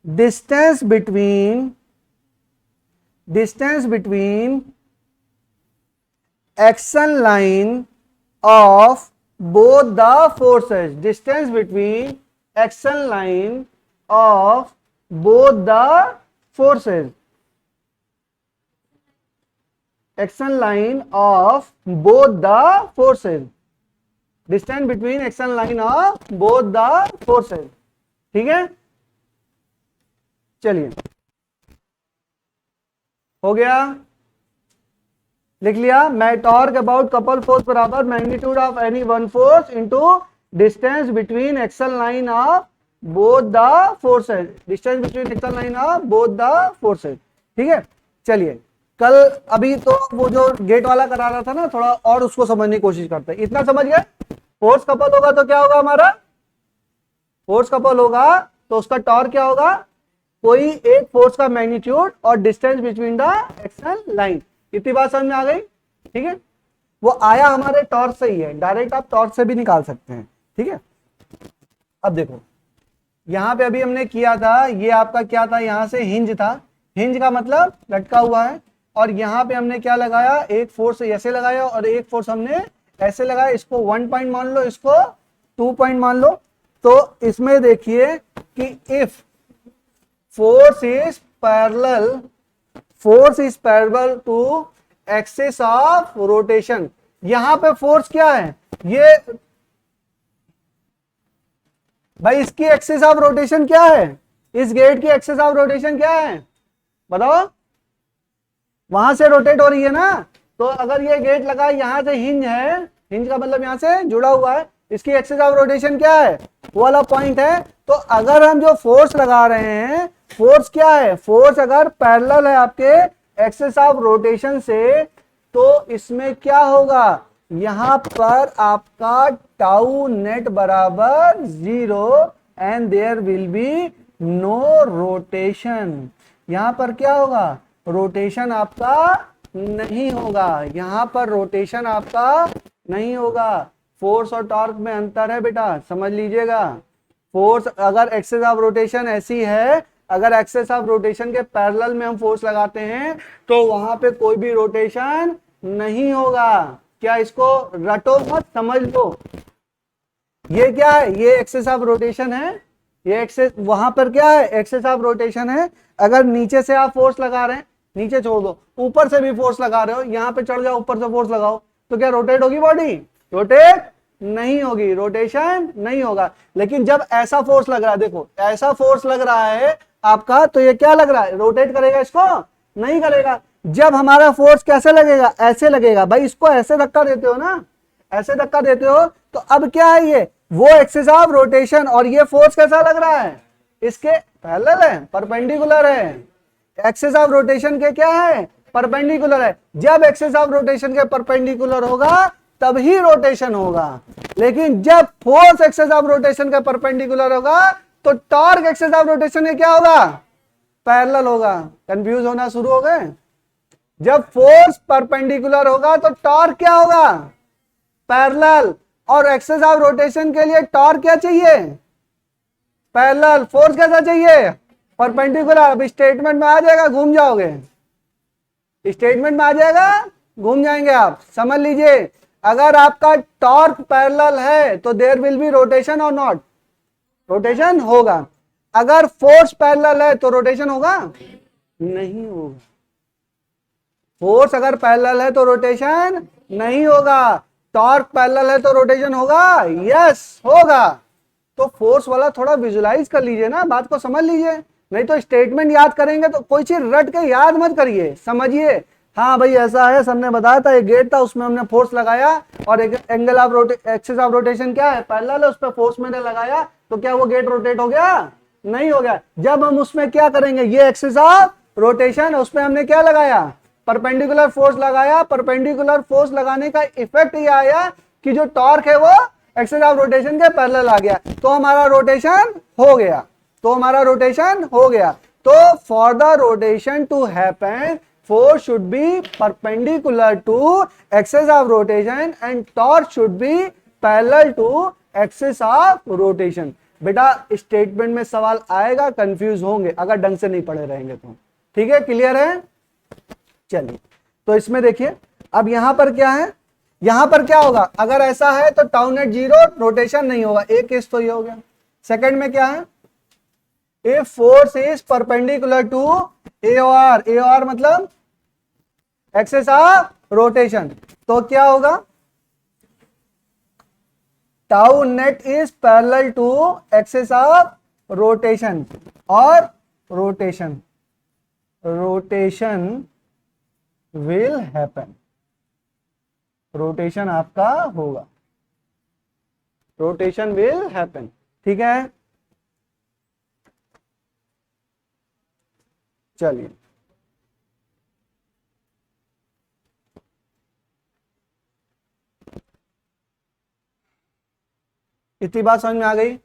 distance between action line of both the forces. Distance between action line of both the forces. Action line of both the forces. Distance between action line of both the forces. ठीक है, चलिए हो गया, लिख लिया। मैं torque about couple force बराबर magnitude of any one force into distance between axle line of both the forces. Distance between axle line of both the forces. ठीक है, चलिए कल अभी तो वो जो गेट वाला करा रहा था ना, थोड़ा और उसको समझने की कोशिश करते हैं। इतना समझ गए, फोर्स कपल होगा तो क्या होगा, हमारा फोर्स कपल होगा तो उसका टॉर्क क्या होगा, कोई एक फोर्स का मैग्नीट्यूड और distance between the axle line. इतनी बात समझ में आ गई। ठीक है, वो आया हमारे टॉर्क से ही है, डायरेक्ट आप टॉर्क से भी निकाल सकते हैं। ठीक है, अब देखो यहां पे अभी हमने किया था, ये आपका क्या था, यहां से हिंज था, हिंज का मतलब लटका हुआ है, और यहां पे हमने क्या लगाया, एक फोर्स ऐसे लगाया और एक फोर्स हमने ऐसे लगाया। इसको 1 पॉइंट मान लो, इसको 2 पॉइंट मान लो। तो इसमें देखिए कि if force is parallel to axis of rotation, यहां पे फोर्स क्या है, ये भाई इसकी एक्सिस ऑफ रोटेशन क्या है, इस गेट की एक्सिस ऑफ रोटेशन क्या है बताओ, वहां से रोटेट हो रही है ना। तो अगर ये गेट लगा, यहां से हिंज है, हिंज का मतलब यहां से जुड़ा हुआ है, इसकी एक्सिस ऑफ रोटेशन क्या है, वो वाला पॉइंट है। तो अगर हम जो फोर्स लगा रहे हैं, फोर्स क्या है, फोर्स अगर पैरेलल है आपके एक्सिस ऑफ रोटेशन से, तो इसमें क्या होगा, यहां पर आपका टाउ नेट बराबर 0 and there will be no rotation. यहां पर क्या होगा, रोटेशन आपका नहीं होगा, यहां पर रोटेशन आपका नहीं होगा। फोर्स और टॉर्क में अंतर है बेटा, समझ लीजिएगा। फोर्स अगर एक्सिस ऑफ रोटेशन ऐसी है, अगर एक्सिस ऑफ रोटेशन के पैरेलल में हम फोर्स लगाते हैं तो वहां पे कोई भी रोटेशन नहीं होगा। क्या इसको रटो मत, समझ लो। ये क्या है, ये एक्सिस ऑफ रोटेशन है, ये एक्सिस, वहां पर क्या है, एक्सिस ऑफ रोटेशन है। अगर नीचे से आप फोर्स लगा रहे हैं, नीचे छोड़ दो, ऊपर से भी फोर्स लगा रहे हो, यहां पे चढ़ जाओ, ऊपर से फोर्स लगाओ, तो क्या रोटेट होगी बॉडी, रोटेट नहीं होगी, रोटेशन नहीं होगा। लेकिन जब ऐसा फोर्स लग रहा है, देखो ऐसा फोर्स लग रहा है आपका, तो ये क्या लग रहा है, रोटेट करेगा, इसको नहीं करेगा। जब हमारा फोर्स कैसे लगेगा, ऐसे लगेगा, भाई इसको ऐसे धक्का देते हो ना, ऐसे धक्का देते हो, तो अब क्या है, ये वो एक्सिस ऑफ रोटेशन, और ये फोर्स कैसा लग रहा है, इसके पैरेलल है, परपेंडिकुलर है। एक्सिस ऑफ रोटेशन के क्या है, परपेंडिकुलर है। जब एक्सिस ऑफ रोटेशन के परपेंडिकुलर होगा तब ही रोटेशन होगा। लेकिन जब फोर्स एक्सिस ऑफ रोटेशन के परपेंडिकुलर होगा तो टॉर्क एक्सिस ऑफ रोटेशन के क्या होगा, पैरेलल होगा। कंफ्यूज होना शुरू हो गए। जब फोर्स परपेंडिकुलर होगा तो टॉर्क क्या होगा, पैरेलल। और एक्सिस ऑफ रोटेशन के लिए टॉर्क क्या चाहिए, पैरेलल। फोर्स कैसा चाहिए, परपेंडिकुलर। अब स्टेटमेंट में आ जाएगा, घूम जाओगे, स्टेटमेंट में आ जाएगा, घूम जाएंगे आप। समझ लीजिए, अगर आपका टॉर्क पैरेलल है तो देयर विल बी रोटेशन और नॉट, रोटेशन होगा। अगर फोर्स पैरेलल है तो रोटेशन होगा, नहीं होगा। फोर्स अगर पैरेलल है तो रोटेशन नहीं होगा, टॉर्क पैरेलल है तो रोटेशन होगा, यस होगा। तो फोर्स वाला थोड़ा विजुलाइज कर लीजिए ना, बात को समझ लीजिए। नहीं तो स्टेटमेंट याद करेंगे तो कोई चीज रट के याद मत करिए, समझिए। हाँ भाई ऐसा है, सबने बताया था, एक गेट था, उसमें हमने फोर्स लगाया, और एक angle of axis of rotation क्या है, पैरेलल है, उस पर फोर्स मैंने लगाया, तो क्या वो गेट रोटेट हो गया, नहीं हो गया। जब हम उसमें क्या करेंगे, ये एक्सिस ऑफ रोटेशन, उसमें हमने क्या लगाया, परपेंडिकुलर फोर्स लगाया। परपेंडिकुलर फोर्स लगाने का इफेक्ट ये आया कि जो टॉर्क है वो एक्सिस ऑफ रोटेशन के पैरेलल आ गया, तो हमारा रोटेशन हो गया, तो हमारा रोटेशन हो गया। तो for the rotation to happen, force should be perpendicular to axis of rotation and torque should be parallel to axis of rotation. बेटा स्टेटमेंट में सवाल आएगा, कंफ्यूज होंगे अगर ढंग से नहीं पढ़े रहेंगे तो। ठीक है, क्लियर है? चलिए, तो इसमें देखिए अब यहां पर क्या है, यहां पर क्या होगा, अगर ऐसा है तो टाउ नेट 0, रोटेशन नहीं होगा, एक केस तो ये हो गया। सेकंड में क्या है, if force is perpendicular to AOR, AOR मतलब एक्सेस ऑफ रोटेशन, तो क्या होगा, tau net is parallel to axis of rotation, और रोटेशन विल हैपन, रोटेशन आपका होगा, रोटेशन विल हैपन। ठीक है, चलिए इतनी बात समझ में आ गई।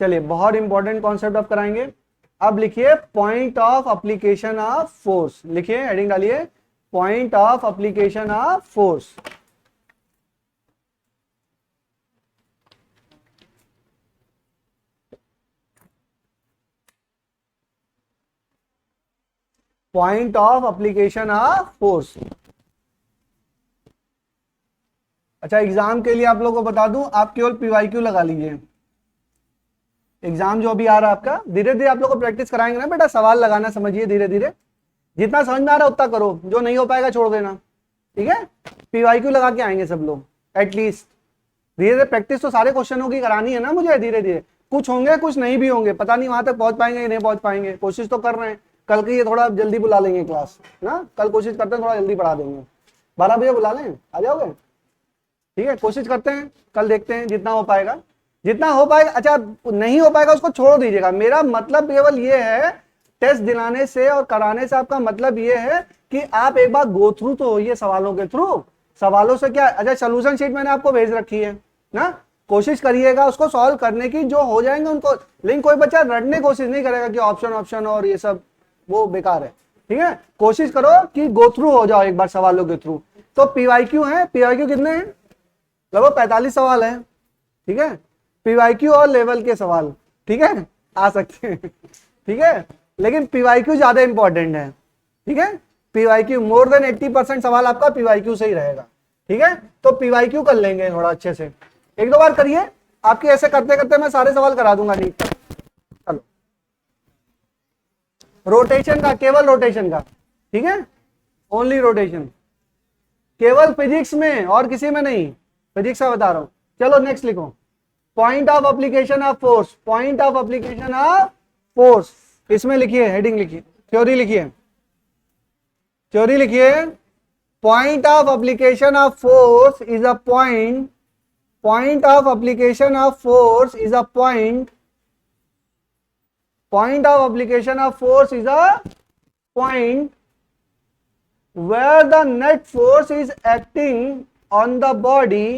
चलिए बहुत इंपॉर्टेंट कॉन्सेप्ट अब कराएंगे। अब लिखिए point of application of force, लिखिए हेडिंग डालिए point of application of force. Point of application of force. अच्छा, एग्जाम के लिए आप लोगों को बता दूं, आप केवल PYQ लगा लीजिए। एग्जाम जो अभी आ रहा है आपका, धीरे धीरे आप लोग को प्रैक्टिस कराएंगे ना बेटा, सवाल लगाना समझिए धीरे धीरे, जितना समझ में आ रहा है उतना करो, जो नहीं हो पाएगा छोड़ देना। ठीक है, PYQ लगा के आएंगे सब लोग एटलीस्ट। धीरे धीरे प्रैक्टिस तो सारे क्वेश्चनों की करानी है ना मुझे, धीरे धीरे कुछ होंगे कुछ नहीं भी होंगे, पता नहीं वहां तक पहुंच पाएंगे कि नहीं पहुंच पाएंगे, कोशिश तो कर रहे हैं। कल की ये थोड़ा जल्दी बुला लेंगे क्लास ना, कल कोशिश करते हैं थोड़ा जल्दी पढ़ा देंगे, 12 बजे बुला लें, आ जाओगे? ठीक है, कोशिश करते हैं, कल देखते हैं जितना हो पाएगा, जितना हो पाएगा। अच्छा, नहीं हो पाएगा उसको छोड़ दीजिएगा, मेरा मतलब केवल ये है, टेस्ट दिलाने से और कराने से आपका मतलब ये है कि आप एक बार गो थ्रू तो होइए सवालों के थ्रू। सवालों से क्या, अच्छा सोल्यूशन शीट मैंने आपको भेज रखी है ना, कोशिश करिएगा उसको सॉल्व करने की, जो हो जाएंगे उनको। लेकिन कोई बच्चा रटने की कोशिश नहीं करेगा कि ऑप्शन ऑप्शन और ये सब, वो बेकार है। ठीक है, कोशिश करो कि गो थ्रू हो जाओ एक बार सवालों के थ्रू। तो PYQ है, PYQ कितने हैं, लगभग 45 सवाल है। ठीक है, PYQ और लेवल के सवाल, ठीक है, आ सकते हैं। ठीक है, लेकिन PYQ ज्यादा इंपॉर्टेंट है। ठीक है, PYQ मोर देन 80% सवाल आपका PYQ से ही रहेगा। ठीक है, तो PYQ कर लेंगे थोड़ा अच्छे से, एक दो बार करिए, आपके ऐसे करते करते मैं सारे सवाल करा दूंगा। नहीं चलो, रोटेशन का, केवल रोटेशन का, ठीक है, ओनली रोटेशन, केवल फिजिक्स में और किसी में नहीं, फिजिक्स का बता रहा हूं। चलो नेक्स्ट लिखो, point of application of force, point of application of force, इसमें लिखिए हेडिंग लिखिए, थ्योरी लिखिए, थ्योरी लिखिए, point of application of force is a point, point of application of force is a point, point of application of force is a point where the net force is acting on the body,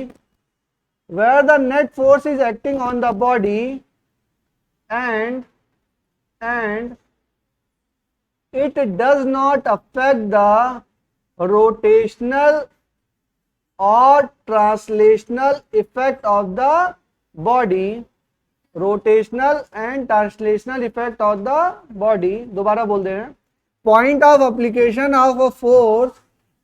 where the net force is acting on the body and it does not affect the rotational or translational effect of the body, rotational and translational effect of the body। दोबारा बोल दे रहे हैं, point of application of a force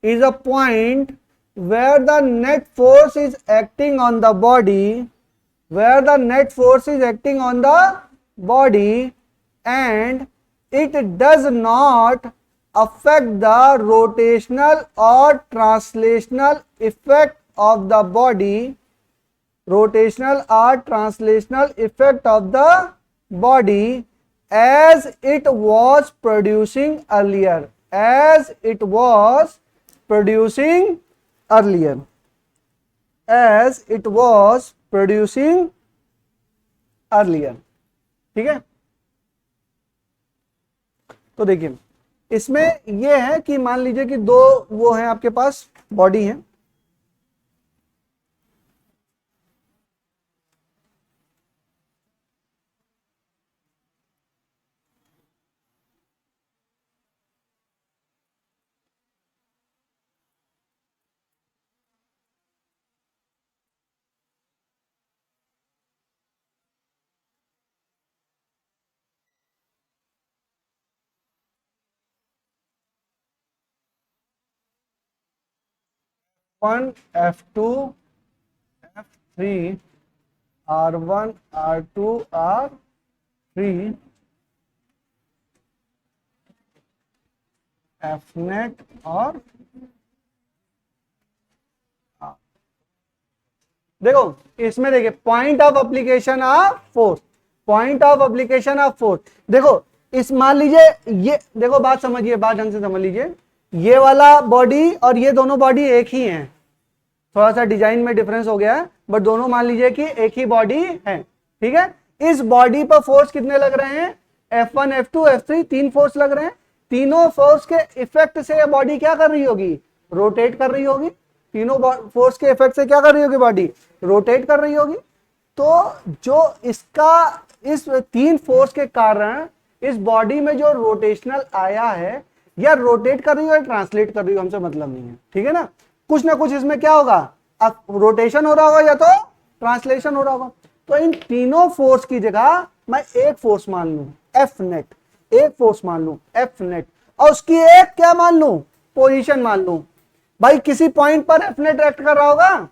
is a point where the net force is acting on the body, where the net force is acting on the body and it does not affect the rotational or translational effect of the body, rotational or translational effect of the body as it was producing earlier, as it was producing earlier, as it was producing earlier। ठीक है, तो देखिए इसमें यह है कि मान लीजिए कि दो वो हैं आपके पास, बॉडी है, F1 F2 F3 R1 R2 R3 Fnet और देखो इसमें देखिए point of application of force, point of application of force. देखो इस मान लीजिए ये, देखो बात समझिए, बात ढंग से समझ लीजिए, ये वाला बॉडी और ये दोनों बॉडी एक ही हैं, थोड़ा सा डिजाइन में डिफरेंस हो गया है, बट दोनों मान लीजिए कि एक ही बॉडी है, ठीक है। इस बॉडी पर फोर्स कितने लग रहे हैं? F1 F2 F3 तीन फोर्स लग रहे हैं। तीनों फोर्स के इफेक्ट से ये बॉडी क्या कर रही होगी? रोटेट कर रही होगी। तीनों फोर्स के इफेक्ट से क्या कर रही होगी? बॉडी रोटेट कर रही होगी। तो जो इसका इस तीन फोर्स के कारण इस बॉडी में जो रोटेशनल आया है, या रोटेट कर रही हो या ट्रांसलेट कर रही हो, हमसे मतलब नहीं है, ठीक है ना। कुछ ना कुछ इसमें क्या होगा? अब रोटेशन हो रहा होगा या तो ट्रांसलेशन हो रहा होगा। तो इन तीनों फोर्स की जगह मैं एक फोर्स मान लूं एफ नेट, एक फोर्स मान लूं एफ नेट, और उसकी एक क्या मान लूं? पोजीशन मान लूं। भाई किसी पॉइंट पर एफ नेट एक्ट कर रहा होगा,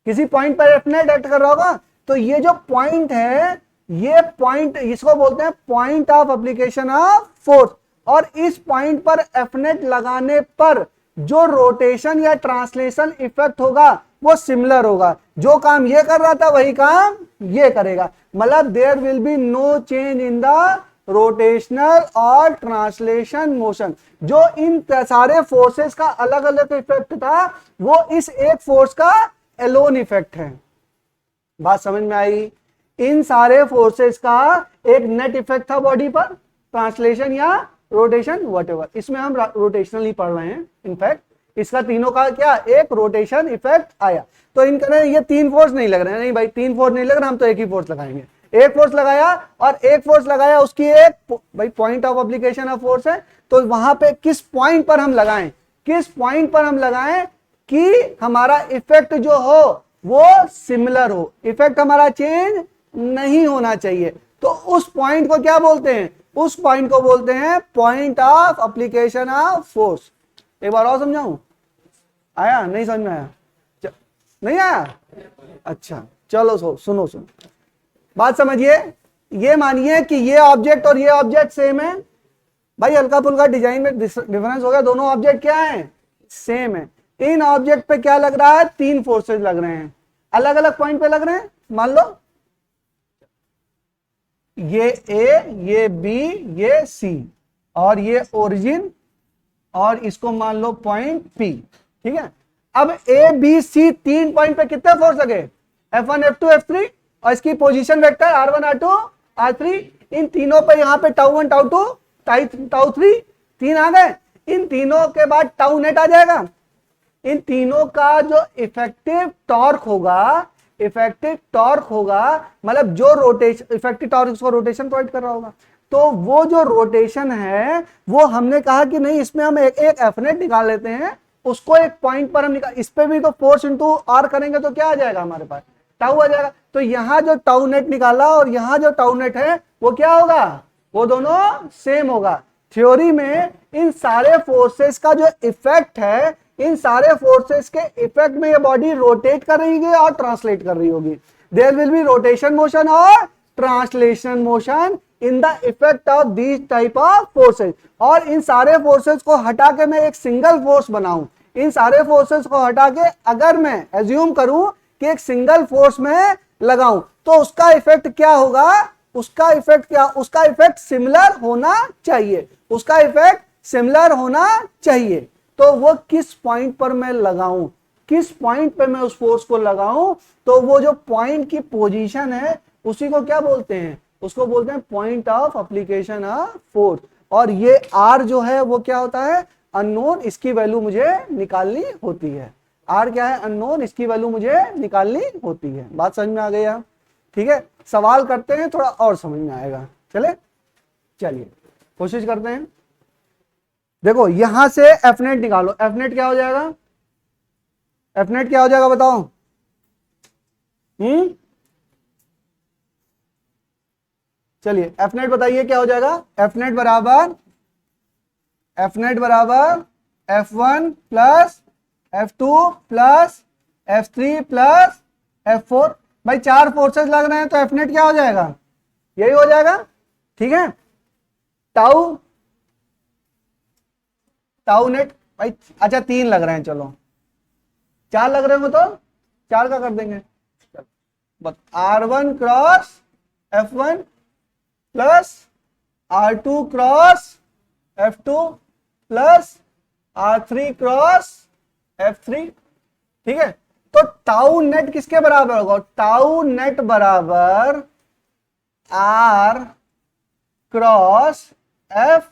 किसी पॉइंट पर एफ नेट एक्ट कर रहा होगा। तो ये जो पॉइंट है, ये पॉइंट इसको बोलते हैं point of application of force. और इस पॉइंट पर एफ नेट लगाने पर जो रोटेशन या ट्रांसलेशन इफेक्ट होगा वो सिमिलर होगा। जो काम ये कर रहा था वही काम ये करेगा। मतलब there will be no change in the rotational और ट्रांसलेशन मोशन। जो इन सारे फोर्सेस का अलग अलग इफेक्ट था, वो इस एक फोर्स का एलोन इफेक्ट है। बात समझ में आई? इन सारे फोर्सेस का एक नेट इफेक्ट था बॉडी पर, ट्रांसलेशन या रोटेशन व्हाटएवर। इसमें हम रोटेशनल ही पढ़ रहे हैं। इनफैक्ट इसका तीनों का क्या एक रोटेशन इफेक्ट आया। तो इनका ये तीन फोर्स नहीं लग रहे हैं, नहीं भाई तीन फोर्स नहीं लग रहा, हम तो एक ही फोर्स लगाएंगे। एक फोर्स लगाया और एक फोर्स लगाया, उसकी एक भाई point of application of force है। तो वहां पे किस पॉइंट पर हम लगाएं, किस पॉइंट पर हम लगाएं कि हमारा इफेक्ट जो हो वो सिमिलर हो, इफेक्ट हमारा चेंज नहीं होना चाहिए। तो उस पॉइंट को क्या बोलते हैं? उस पॉइंट को बोलते हैं point of application of force. एक बार और समझाऊं? आया? नहीं समझ में आया? नहीं आया? अच्छा चलो सुनो बात समझिए। ये मानिए कि ये ऑब्जेक्ट और ये ऑब्जेक्ट सेम है। भाई हल्का फुल्का डिजाइन में डिफरेंस हो गया, दोनों ऑब्जेक्ट क्या है? सेम है। इन ऑब्जेक्ट पे क्या लग रहा है? तीन फोर्सेज लग रहे हैं, अलग अलग पॉइंट पे लग रहे हैं। मान लो ये ए, ये बी, ये सी, और ये ओरिजिन, और इसको मान लो पॉइंट पी, ठीक है। अब ए बी सी तीन पॉइंट पे कितने फोर्स लगे? F1 F2 F3, और इसकी position vector R1 R2 R3। इन तीनों पे यहाँ पे टाउ1 टाउ2 टाउ3 तीन आ गए। इन तीनों के बाद टाउ नेट आ जाएगा। इन तीनों का जो इफेक्टिव टॉर्क होगा, इफेक्टिव टॉर्क होगा मतलब जो रोटेशन, इफेक्टिव टॉर्क उसको रोटेशन प्रोवाइड कर रहा होगा। तो वो जो रोटेशन है वो हमने कहा कि नहीं, इसमें हम एक एफ नेट निकाल लेते हैं, उसको एक पॉइंट पर हम निकाल, इस पे भी तो फोर्स इंटू आर करेंगे तो क्या आ जाएगा हमारे पास? टाउ आ जाएगा। तो यहां जो टाउ नेट निकाला और यहां जो टाउ नेट है वो क्या होगा? वो दोनों सेम होगा। थ्योरी में इन सारे फोर्सेस का जो इफेक्ट है, इन सारे फोर्सेस के इफेक्ट में ये बॉडी रोटेट कर रही है और ट्रांसलेट कर रही होगी। There will be rotation motion और translation motion in the effect of these type of forces. और इन सारे फोर्सेस को हटा के मैं एक सिंगल फोर्स बनाऊं, इन सारे फोर्सेस को हटा के अगर मैं एज्यूम करूं कि एक सिंगल फोर्स में लगाऊं, तो उसका इफेक्ट क्या होगा? उसका इफेक्ट क्या? उसका इफेक्ट सिमिलर होना चाहिए, उसका इफेक्ट सिमिलर होना चाहिए। तो वो किस पॉइंट पर मैं लगाऊं, किस पॉइंट पे मैं उस फोर्स को लगाऊं, तो वो जो पॉइंट की पोजीशन है उसी को क्या बोलते हैं? उसको बोलते हैं point of application of force. और ये आर जो है वो क्या होता है? अननोन, इसकी वैल्यू मुझे निकालनी होती है। आर क्या है? अननोन, इसकी वैल्यू मुझे निकालनी होती है। बात समझ में आ गई है? ठीक है, सवाल करते हैं, थोड़ा और समझ में आएगा। चलिए कोशिश करते हैं। देखो यहां से एफ नेट निकालो। एफ नेट क्या हो जाएगा? एफ नेट क्या हो जाएगा बताओ? चलिए एफ नेट बताइए क्या हो जाएगा? एफ नेट बराबर F1 plus F2 plus F3 plus F4। भाई 4 फोर्सेस लग रहे हैं तो F नेट क्या हो जाएगा, यही हो जाएगा। ठीक है, टाउ टाउ नेट भाई, अच्छा 3 लग रहे हैं, चलो 4 लग रहे हो तो 4 का कर देंगे। बस R1 cross F1 plus R2 cross F2 plus R3 cross F3। ठीक है, तो टाउ नेट किसके बराबर होगा, टाउ नेट बराबर R cross F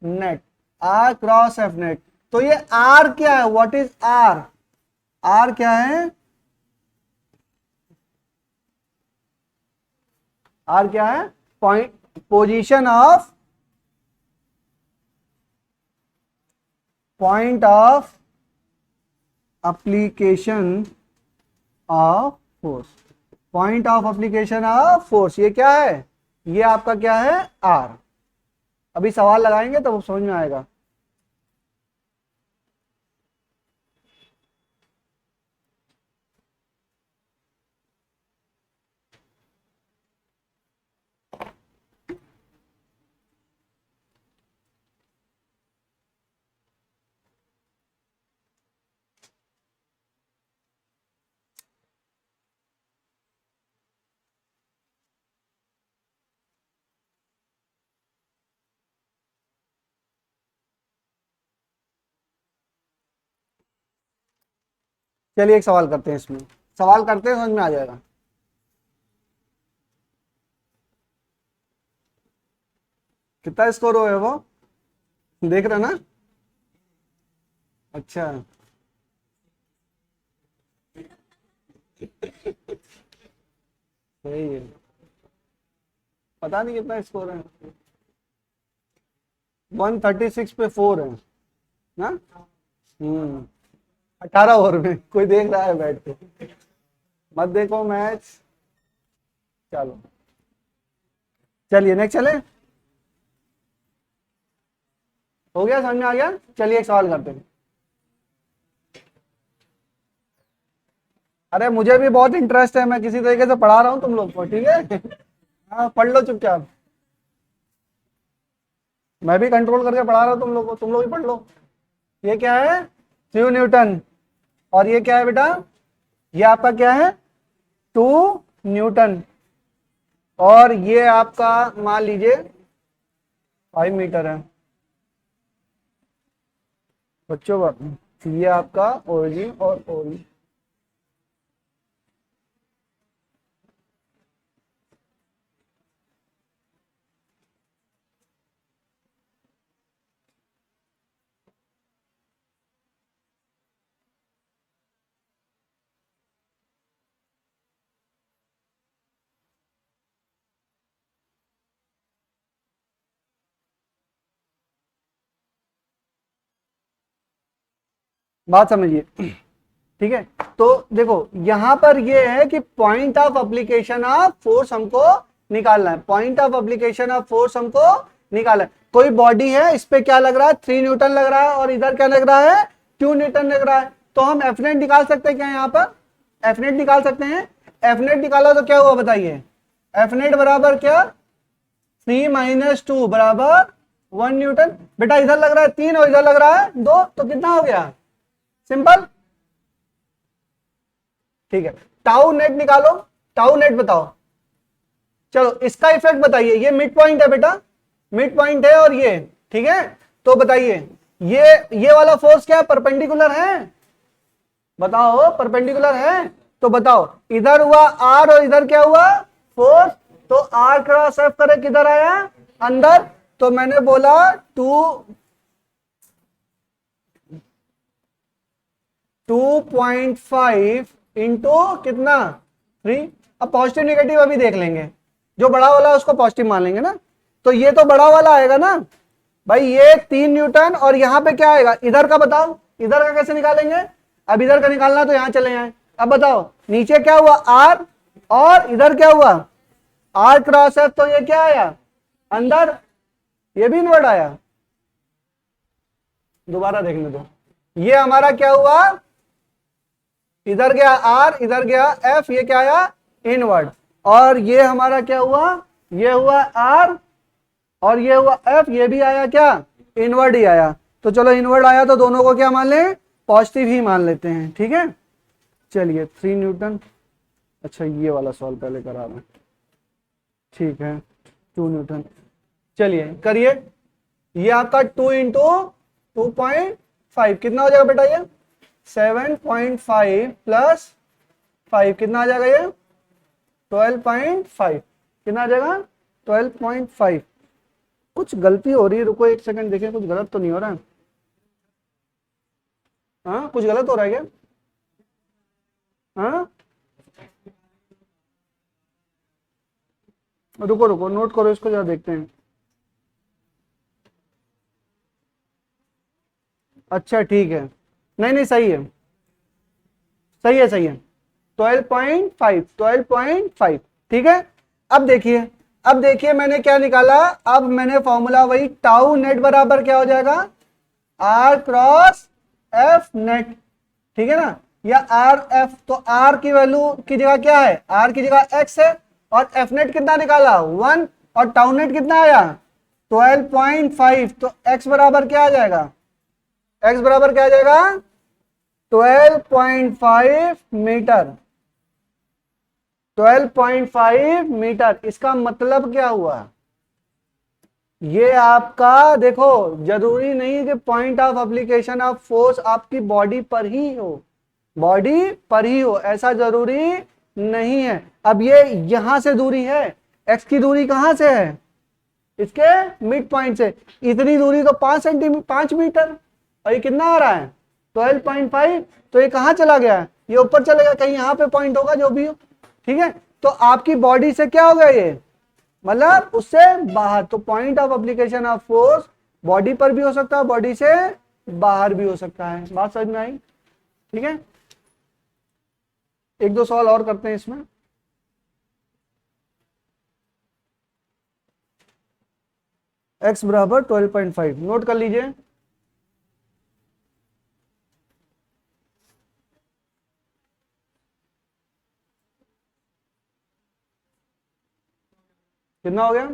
net, R cross F net. तो ये R क्या है, व्हाट इज R, R क्या है, R क्या है, point position of application of force, point of application of force, ये क्या है, ये आपका क्या है R। अभी सवाल लगाएंगे तब समझ में आएगा। चलिए एक सवाल करते हैं, इसमें सवाल करते हैं, समझ में आ जाएगा। कितना स्कोर हो है वो, देख रहे ना, अच्छा सही है, पता नहीं कितना स्कोर है, 136 पे 4 है ना। 18 ओवर में कोई देख रहा है बैठ के, मत देखो मैच। चलो चलिए नेक्स्ट चले, हो गया, समझ में आ गया। चलिए एक सवाल करते हैं। अरे मुझे भी बहुत इंटरेस्ट है, मैं किसी तरीके से पढ़ा रहा हूँ तुम लोग को, ठीक है। हाँ पढ़ लो चुपचाप, मैं भी कंट्रोल करके पढ़ा रहा हूँ तुम लोग को, तुम लोग भी पढ़ लो। ये क्या है, 3 न्यूटन, और ये क्या है बेटा, ये आपका क्या है 2 न्यूटन, और ये आपका मान लीजिए 5 मीटर है। बच्चों ये आपका ओरिजिन और ओरिजिन, बात समझिए। ठीक है, तो देखो यहां पर ये है कि point of application of force हमको निकालना है, point of application of force हमको निकालना है। कोई बॉडी है, इस पे क्या लग रहा है 3 न्यूटन लग रहा है, और इधर क्या लग रहा है 2 न्यूटन लग रहा है। तो हम एफ नेट निकाल सकते हैं क्या, यहाँ पर एफ नेट निकाल सकते हैं। एफ नेट निकाला तो क्या हुआ बताइए, एफ नेट बराबर क्या 3 माइनस 2 बराबर 1 न्यूटन। बेटा इधर लग रहा है 3 और इधर लग रहा है 2, तो कितना हो गया, सिंपल। ठीक है, टाउ नेट निकालो, टाउ नेट बताओ। चलो इसका इफेक्ट बताइए, ये मिड पॉइंट है बेटा, मिड पॉइंट है, और ये ठीक है। तो बताइए ये वाला फोर्स क्या है, परपेंडिकुलर है, बताओ परपेंडिकुलर है। तो बताओ इधर हुआ आर और इधर क्या हुआ फोर्स, तो आर क्रॉस एफ करे किधर आया अंदर, तो मैंने बोला 2.5 इंटू कितना 3। अब पॉजिटिव नेगेटिव अभी देख लेंगे, जो बड़ा वाला है उसको पॉजिटिव मान लेंगे ना। तो ये तो बड़ा वाला आएगा ना भाई, ये 3 न्यूटन, और यहां पे क्या आएगा इधर का, बताओ इधर का कैसे निकालेंगे। अब इधर का निकालना तो यहां चले जाए। अब बताओ नीचे क्या हुआ आर, और इधर क्या हुआ आर क्रॉस एफ, तो ये क्या आया अंदर, ये भी इनवर्ट आया। दोबारा देखने दो, ये हमारा क्या हुआ इधर गया आर, इधर गया एफ, ये क्या आया इनवर्ड, और ये हमारा क्या हुआ, ये हुआ आर और ये हुआ एफ, ये भी आया क्या इनवर्ड ही आया। तो चलो इनवर्ड आया तो दोनों को क्या मान लें, पॉजिटिव ही मान लेते हैं, ठीक है। चलिए 3 न्यूटन, अच्छा ये वाला सवाल पहले करा रहे हैं, ठीक है 2 न्यूटन। चलिए करिए, ये आपका 2 इंटू 2.5 कितना हो जाएगा बेटा, ये 7.5 प्लस 5 कितना आ जाएगा, ये 12.5 कितना आ जाएगा 12.5। कुछ गलती हो रही है, रुको एक सेकंड देखें, कुछ गलत तो नहीं हो रहा है, हाँ कुछ गलत हो रहा है क्या, हाँ रुको रुको नोट करो इसको, जरा देखते हैं। अच्छा ठीक है, नहीं नहीं सही है, सही है सही है, 12.5 12.5 ठीक है। अब देखिए, अब देखिए मैंने क्या निकाला, अब मैंने फॉर्मूला वही, टाउ नेट बराबर क्या हो जाएगा आर क्रॉस एफ नेट, ठीक है ना, या आर एफ, तो आर की वैल्यू की जगह क्या है, आर की जगह एक्स है, और एफ नेट कितना निकाला 1, और टाउ नेट कितना आया 12.5, तो एक्स बराबर क्या आ जाएगा, एक्स बराबर क्या आ जाएगा 12.5 मीटर, 12.5 मीटर। इसका मतलब क्या हुआ, ये आपका देखो जरूरी नहीं है कि point of application of force आपकी बॉडी पर ही हो, बॉडी पर ही हो ऐसा जरूरी नहीं है। अब ये यहां से दूरी है, एक्स की दूरी कहां से है, इसके मिड पॉइंट से, इतनी दूरी तो 5 सेंटीमीटर 5 मीटर, और ये कितना आ रहा है 12.5, तो ये कहां चला गया, ये ऊपर चलेगा, कहीं यहां पे पॉइंट होगा जो भी हो, ठीक है। तो आपकी बॉडी से क्या हो गया ये, मतलब उससे बाहर, तो point of application of force body पर भी हो सकता है, बॉडी से बाहर भी हो सकता है, बात समझ में आई, ठीक है। एक दो सवाल और करते हैं इसमें। x बराबर 12.5 नोट कर लीजिए, कितना हो गया,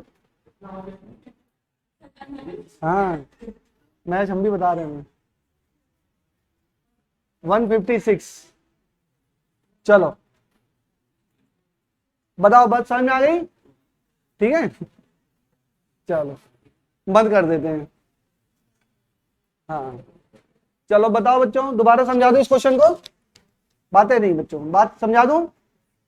हाँ मैच हम भी बता रहे हैं, 156। चलो बताओ, बात समझ में आ गई, ठीक है। चलो बंद कर देते हैं, हाँ चलो बताओ बच्चों, दोबारा समझा दो इस क्वेश्चन को, बातें नहीं बच्चों, बात समझा दूं।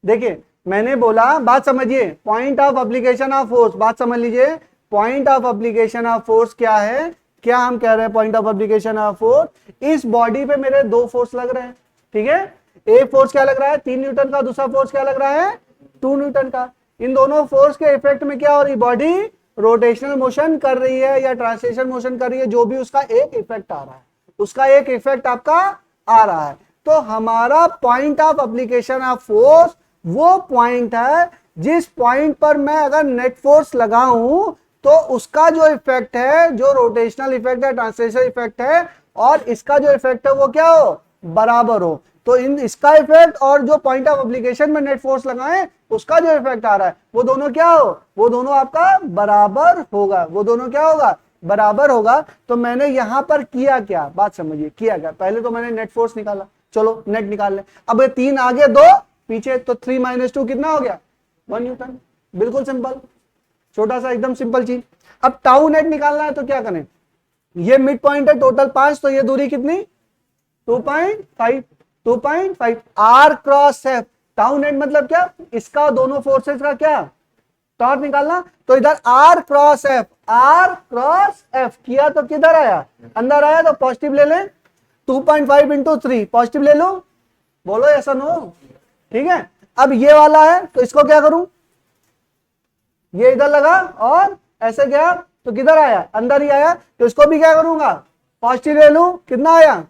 देखिए मैंने बोला, बात समझिए, point of application of force, बात समझ लीजिए, point of application of force क्या है, क्या हम कह रहे हैं point of application of force, इस बॉडी पे मेरे दो फोर्स लग रहे हैं, ठीक है। एक फोर्स क्या लग रहा है 3 न्यूटन का, दूसरा फोर्स क्या लग रहा है 2 न्यूटन का। इन दोनों फोर्स के इफेक्ट में क्या हो रही, बॉडी रोटेशनल मोशन कर रही है या ट्रांसलेशन मोशन कर रही है, जो भी उसका एक इफेक्ट आ रहा है, उसका एक इफेक्ट आपका आ रहा है। तो हमारा point of application of force वो पॉइंट है जिस पॉइंट पर मैं अगर नेट फोर्स लगाऊं तो उसका जो इफेक्ट है, जो रोटेशनल इफेक्ट है, ट्रांसलेशन इफेक्ट है, और इसका जो इफेक्ट है वो क्या हो, बराबर हो। तो इन इसका इफेक्ट और जो पॉइंट ऑफ एप्लीकेशन में नेट फोर्स लगाएं उसका जो इफेक्ट आ रहा है वो दोनों क्या हो, वो दोनों आपका बराबर होगा, वो दोनों क्या होगा, बराबर होगा। तो मैंने यहां पर किया क्या, बात समझिए, किया क्या, पहले तो मैंने नेट फोर्स निकाला, चलो नेट निकाल ले, अब ये 3 आगे 2 पीछे, तो 3 - 2 कितना हो गया 1 न्यूटन, बिल्कुल सिंपल, छोटा सा एकदम सिंपल चीज। अब टाउ नेट निकालना है तो क्या करें, ये मिड पॉइंट है टोटल 5, तो ये दूरी कितनी 2.5 R cross F, tau net मतलब क्या, इसका दोनों फोर्सेस का क्या टॉर्क निकालना। तो इधर R cross F, R cross F किया तो किधर आया, अंदर आया, तो पॉजिटिव ले लें, 2.5 इंटू 3 पॉजिटिव ले लो, बोलो ऐसा नो, ठीक है। अब ये वाला है तो इसको क्या करूं, ये इधर लगा और ऐसे गया तो किधर आया, अंदर ही आया, तो इसको भी क्या करूंगा पॉजिटिव ले लूं, कितना आया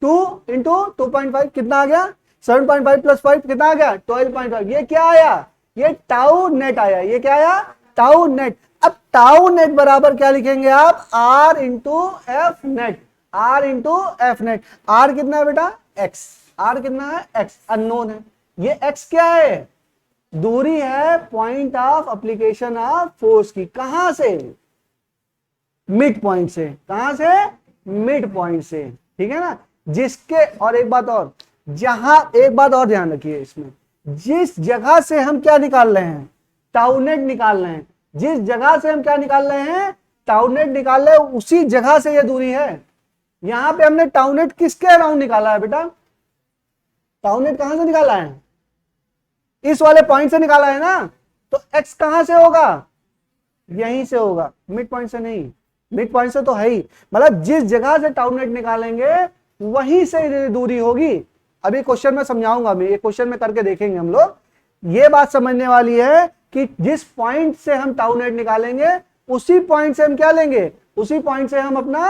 2 इंटू 2.5 कितना आ गया 7.5 प्लस 5 कितना आ गया 12.5, ये क्या आया, ये टाउ नेट आया, ये क्या आया टाउ नेट। अब टाउ नेट बराबर क्या लिखेंगे आप, R into F net, R into F net, R कितना है बेटा एक्स, आर कितना है, एक्स अननोन है। ये एक्स क्या है, दूरी है point of application of force की, कहां से, मिड पॉइंट से, कहां से, मिड पॉइंट से, ठीक है ना। जिसके, और एक बात और, जहां, एक बात और ध्यान रखिए इसमें, जिस जगह से हम क्या निकाल रहे हैं, टाउनेट निकाल रहे हैं, जिस जगह से हम क्या निकाल रहे हैं, टाउनेट निकाल रहे हैं, उसी जगह से यह दूरी है। यहां पे हमने टाउनेट किसके अराउंड निकाला है बेटा, टाउनेट कहां से निकाला है, इस वाले पॉइंट से निकाला है ना। तो एक्स कहां से होगा, यहीं से होगा, मिड पॉइंट से नहीं, मिड पॉइंट से तो है ही, मतलब जिस जगह से टाउनेट निकालेंगे वहीं से दूरी होगी। अभी क्वेश्चन में समझाऊंगा, मैं ये क्वेश्चन में करके देखेंगे हम लोग। ये बात समझने वाली है कि जिस पॉइंट से हम टाउनेट निकालेंगे उसी पॉइंट से हम क्या लेंगे, उसी पॉइंट से हम अपना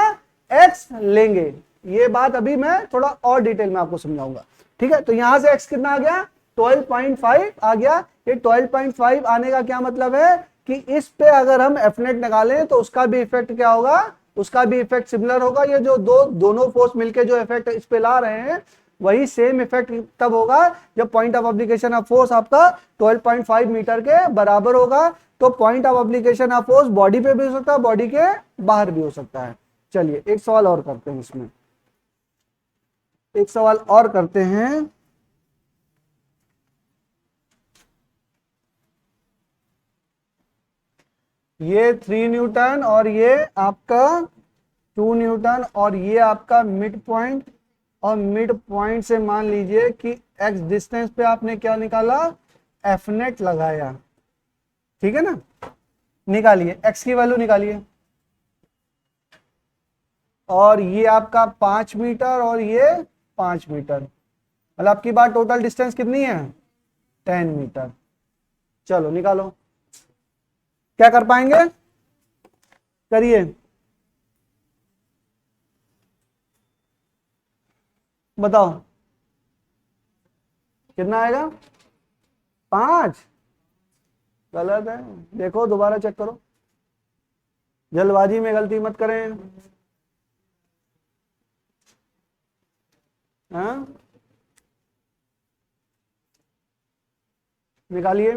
एक्स लेंगे। ये बात अभी मैं थोड़ा और डिटेल में आपको समझाऊंगा, ठीक है। तो यहां से एक्स कितना आ गया, 12.5 आ गया। ये 12.5 आने का क्या मतलब है कि इस पे अगर हम एफ नेट निकालें तो उसका भी इफेक्ट क्या होगा, उसका भी इफेक्ट सिमिलर होगा। ये जो दोनों फोर्स मिलके जो इफेक्ट इस पे ला रहे हैं वही सेम इफेक्ट तब होगा जब point of application of force आपका 12.5 मीटर के बराबर होगा। तो point of application of force body पे भी हो सकता है, बॉडी के बाहर भी हो सकता है। चलिए एक सवाल और करते हैं, इसमें एक सवाल और करते हैं। ये 3 न्यूटन और ये आपका 2 न्यूटन और ये आपका मिड पॉइंट, और मिड पॉइंट से मान लीजिए कि एक्स डिस्टेंस पे आपने क्या निकाला, एफ नेट लगाया, ठीक है ना। निकालिए एक्स की वैल्यू निकालिए, और ये आपका 5 मीटर और ये 5 मीटर, मतलब आपकी बात टोटल डिस्टेंस कितनी है, 10 मीटर। चलो निकालो, क्या कर पाएंगे, करिए, बताओ कितना आएगा, 5, गलत है, देखो दोबारा चेक करो, जल्दबाजी में गलती मत करें। हाँ निकालिए,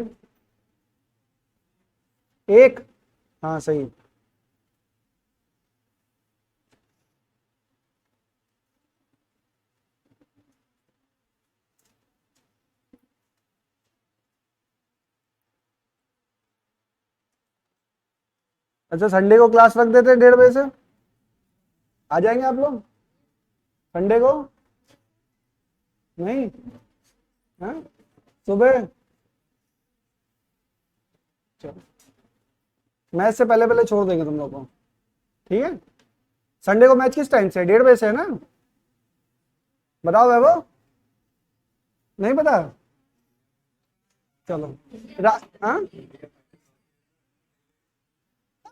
एक, हाँ सही। अच्छा संडे को क्लास रख देते 1:30 से, आ जाएंगे आप लोग संडे को, नहीं, हाँ सुबह, चलो मैच से पहले पहले छोड़ देंगे तुम लोग को, ठीक है। संडे को मैच किस टाइम से, 1:30 से है ना, बताओ वैभव, नहीं पता, चलो हाँ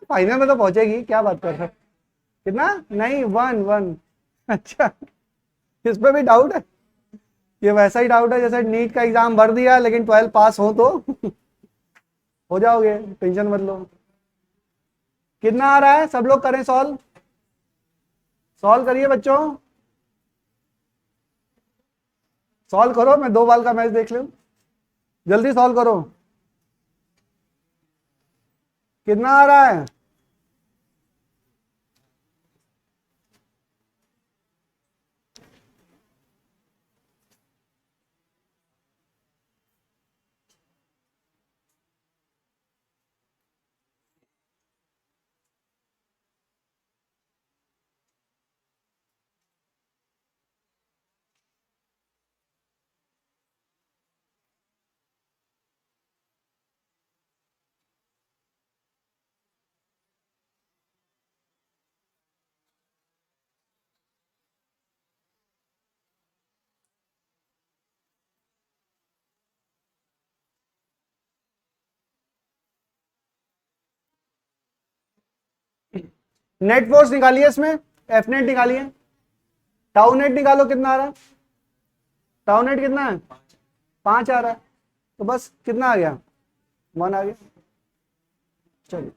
फाइनल में तो पहुंचेगी, क्या बात कर रहे हो? कितना, नहीं 1-1, अच्छा इस पे भी डाउट है, ये वैसा ही डाउट है जैसे नीट का एग्जाम भर दिया लेकिन 12 पास हो तो हो जाओगे, टेंशन मत लो। कितना आ रहा है, सब लोग करें सॉल्व, सॉल्व करिए बच्चों, सॉल्व करो, मैं 2 बाल का मैच देख लूं, जल्दी सॉल्व करो, कितना आ रहा है, नेट फोर्स निकालिए, इसमें एफ नेट निकालिए, टाउ नेट निकालो, कितना आ रहा है, टाउ नेट कितना है, 5 आ रहा है, तो बस कितना आ गया, 1 आ गया। चलिए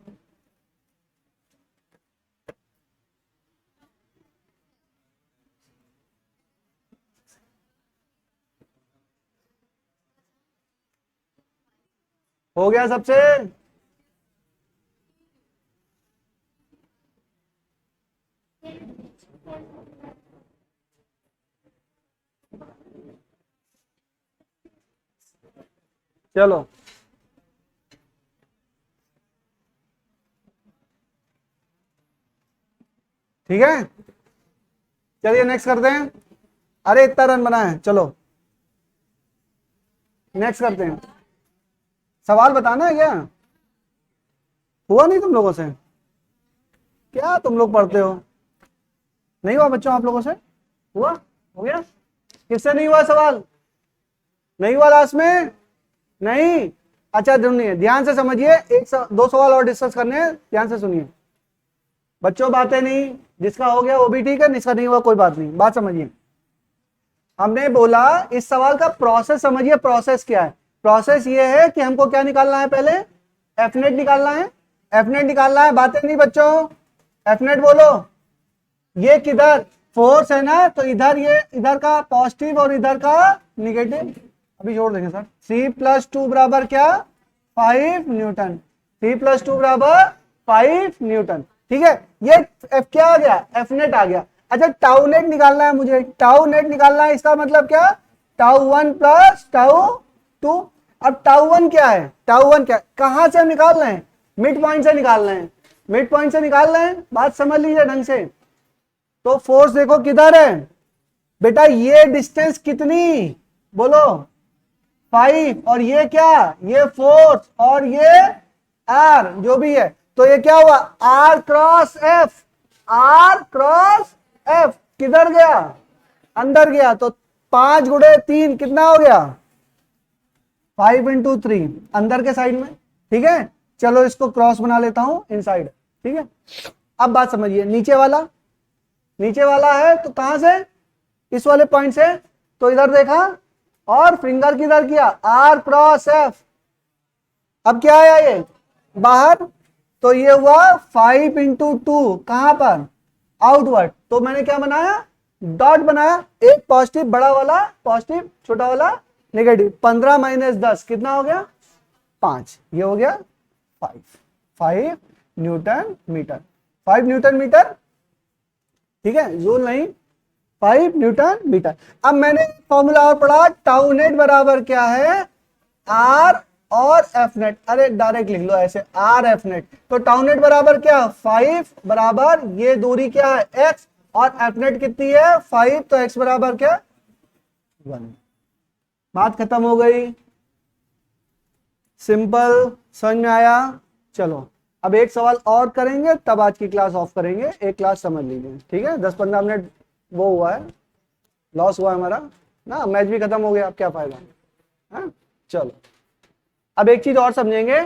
हो गया सबसे? चलो ठीक है, चलिए नेक्स्ट करते हैं। अरे इतना रन बना है, चलो नेक्स्ट करते हैं। सवाल बताना है क्या? हुआ नहीं तुम लोगों से? क्या तुम लोग पढ़ते हो? नहीं हुआ बच्चों आप लोगों से? हुआ? हो गया? किससे नहीं हुआ सवाल? नहीं हुआ लास्ट में? नहीं? अच्छा सुनिए ध्यान से समझिए, दो सवाल और डिस्कस करने हैं, ध्यान से सुनिए बच्चों, बातें नहीं, जिसका हो गया वो भी ठीक है, जिसका नहीं हुआ कोई बात नहीं, बात समझिए। हमने बोला इस सवाल का प्रोसेस समझिए, प्रोसेस क्या है? प्रोसेस ये है कि हमको क्या निकालना है, पहले एफ नेट निकालना है, एफ नेट निकालना है, बातें नहीं बच्चों, एफ नेट बोलो। ये किधर फोर्स है ना, तो इधर ये इधर का पॉजिटिव और इधर का निगेटिव, अभी जोड़ देंगे सर। 3+2 बराबर क्या? 5 न्यूटन। 3+2 बराबर 5 न्यूटन, ठीक है। ये एफ क्या आ गया? एफ नेट आ गया। अच्छा टाउ नेट निकालना है मुझे, टाउ नेट निकालना है, इसका मतलब क्या? Tau 1 plus tau 2। अब टाउ 1 क्या है? टाउ 1 क्या, कहां से हम निकाल रहे हैं? मिड पॉइंट से निकाल रहे हैं, मिड पॉइंट से निकाल रहे हैं, बात समझ लीजिए ढंग से। तो फोर्स देखो किधर है बेटा, ये डिस्टेंस कितनी बोलो? 5, और ये क्या? ये फोर्स, और ये आर जो भी है, तो ये क्या हुआ? R cross F, R cross F किधर गया? अंदर गया, तो 5 × 3 कितना हो गया? 5 × 3 अंदर के साइड में, ठीक है। चलो इसको क्रॉस बना लेता हूं इनसाइड, ठीक है। अब बात समझिए, नीचे वाला, नीचे वाला है तो कहां से? इस वाले पॉइंट से, तो इधर देखा और फिंगर किधर किया? R cross F. अब क्या आया ये बाहर, तो ये हुआ 5 × 2 कहां पर? आउटवर्ड। तो मैंने क्या बनाया? डॉट बनाया, एक पॉजिटिव बड़ा वाला, पॉजिटिव छोटा वाला नेगेटिव। 15 - 10 कितना हो गया? 5। ये हो गया 5 न्यूटन मीटर, 5 न्यूटन मीटर, ठीक है, जोल नहीं, 5 न्यूटन मीटर। अब मैंने फॉर्मूला और पढ़ा, टाउ नेट बराबर क्या है? आर और एफ नेट। अरे डायरेक्ट लिख लो ऐसे, आर एफ नेट। तो टाउ नेट बराबर क्या? 5 बराबर ये दूरी क्या है? एक्स, और एफ नेट कितनी है? 5, तो एक्स बराबर क्या? 1। बात खत्म हो गई, सिंपल, समझ में आया? चलो अब एक सवाल और करेंगे, तब आज की क्लास ऑफ करेंगे, एक क्लास समझ लीजिए, ठीक है। 10-15 मिनट वो हुआ है, लॉस हुआ है हमारा ना, मैच भी खत्म हो गया, अब क्या फायदा है? चलो अब एक चीज और समझेंगे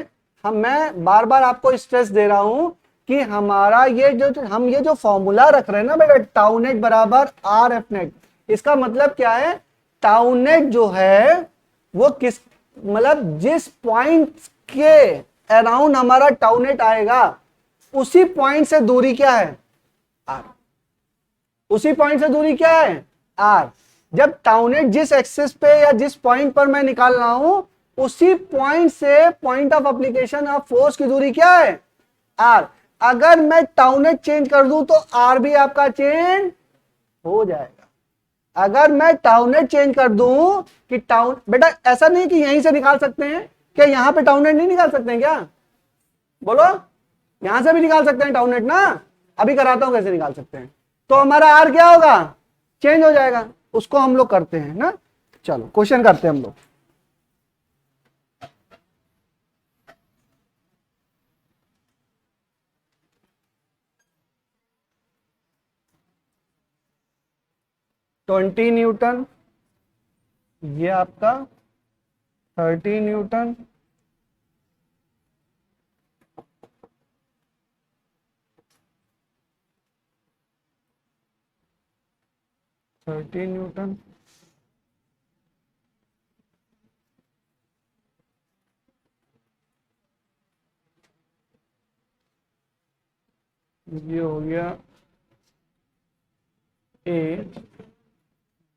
हम, मैं बार बार आपको स्ट्रेस दे रहा हूं कि हमारा ये जो हम ये जो फॉर्मूला रख रहे हैं ना बेटा, टाउ नेट बराबर आर एफ नेट, इसका मतलब क्या है? टाउ नेट जो है वो किस, मतलब जिस पॉइंट के अराउंड हमारा टाउ नेट आएगा, उसी पॉइंट से दूरी क्या है? आर। उसी पॉइंट से दूरी क्या है? आर। जब टाउ नेट जिस एक्सिस पे या जिस पॉइंट पर मैं निकाल रहा हूं, उसी पॉइंट से point of application of force की दूरी क्या है? आर। अगर मैं टाउ नेट चेंज कर दूं तो आर भी आपका चेंज हो जाएगा। अगर मैं टाउ नेट चेंज कर दूं कि टाउ, बेटा ऐसा नहीं कि यहीं से निकाल सकते हैं क्या? यहां पे टाउ नेट नहीं निकाल सकते हैं क्या? बोलो, यहां से भी निकाल सकते हैं टाउ नेट ना, अभी कराता हूं कैसे निकाल सकते हैं। तो हमारा आर क्या होगा? चेंज हो जाएगा, उसको हम लोग करते हैं ना। चलो क्वेश्चन करते हैं हम लोग। ट्वेंटी न्यूटन, ये आपका 30 न्यूटन, ये हो गया ए,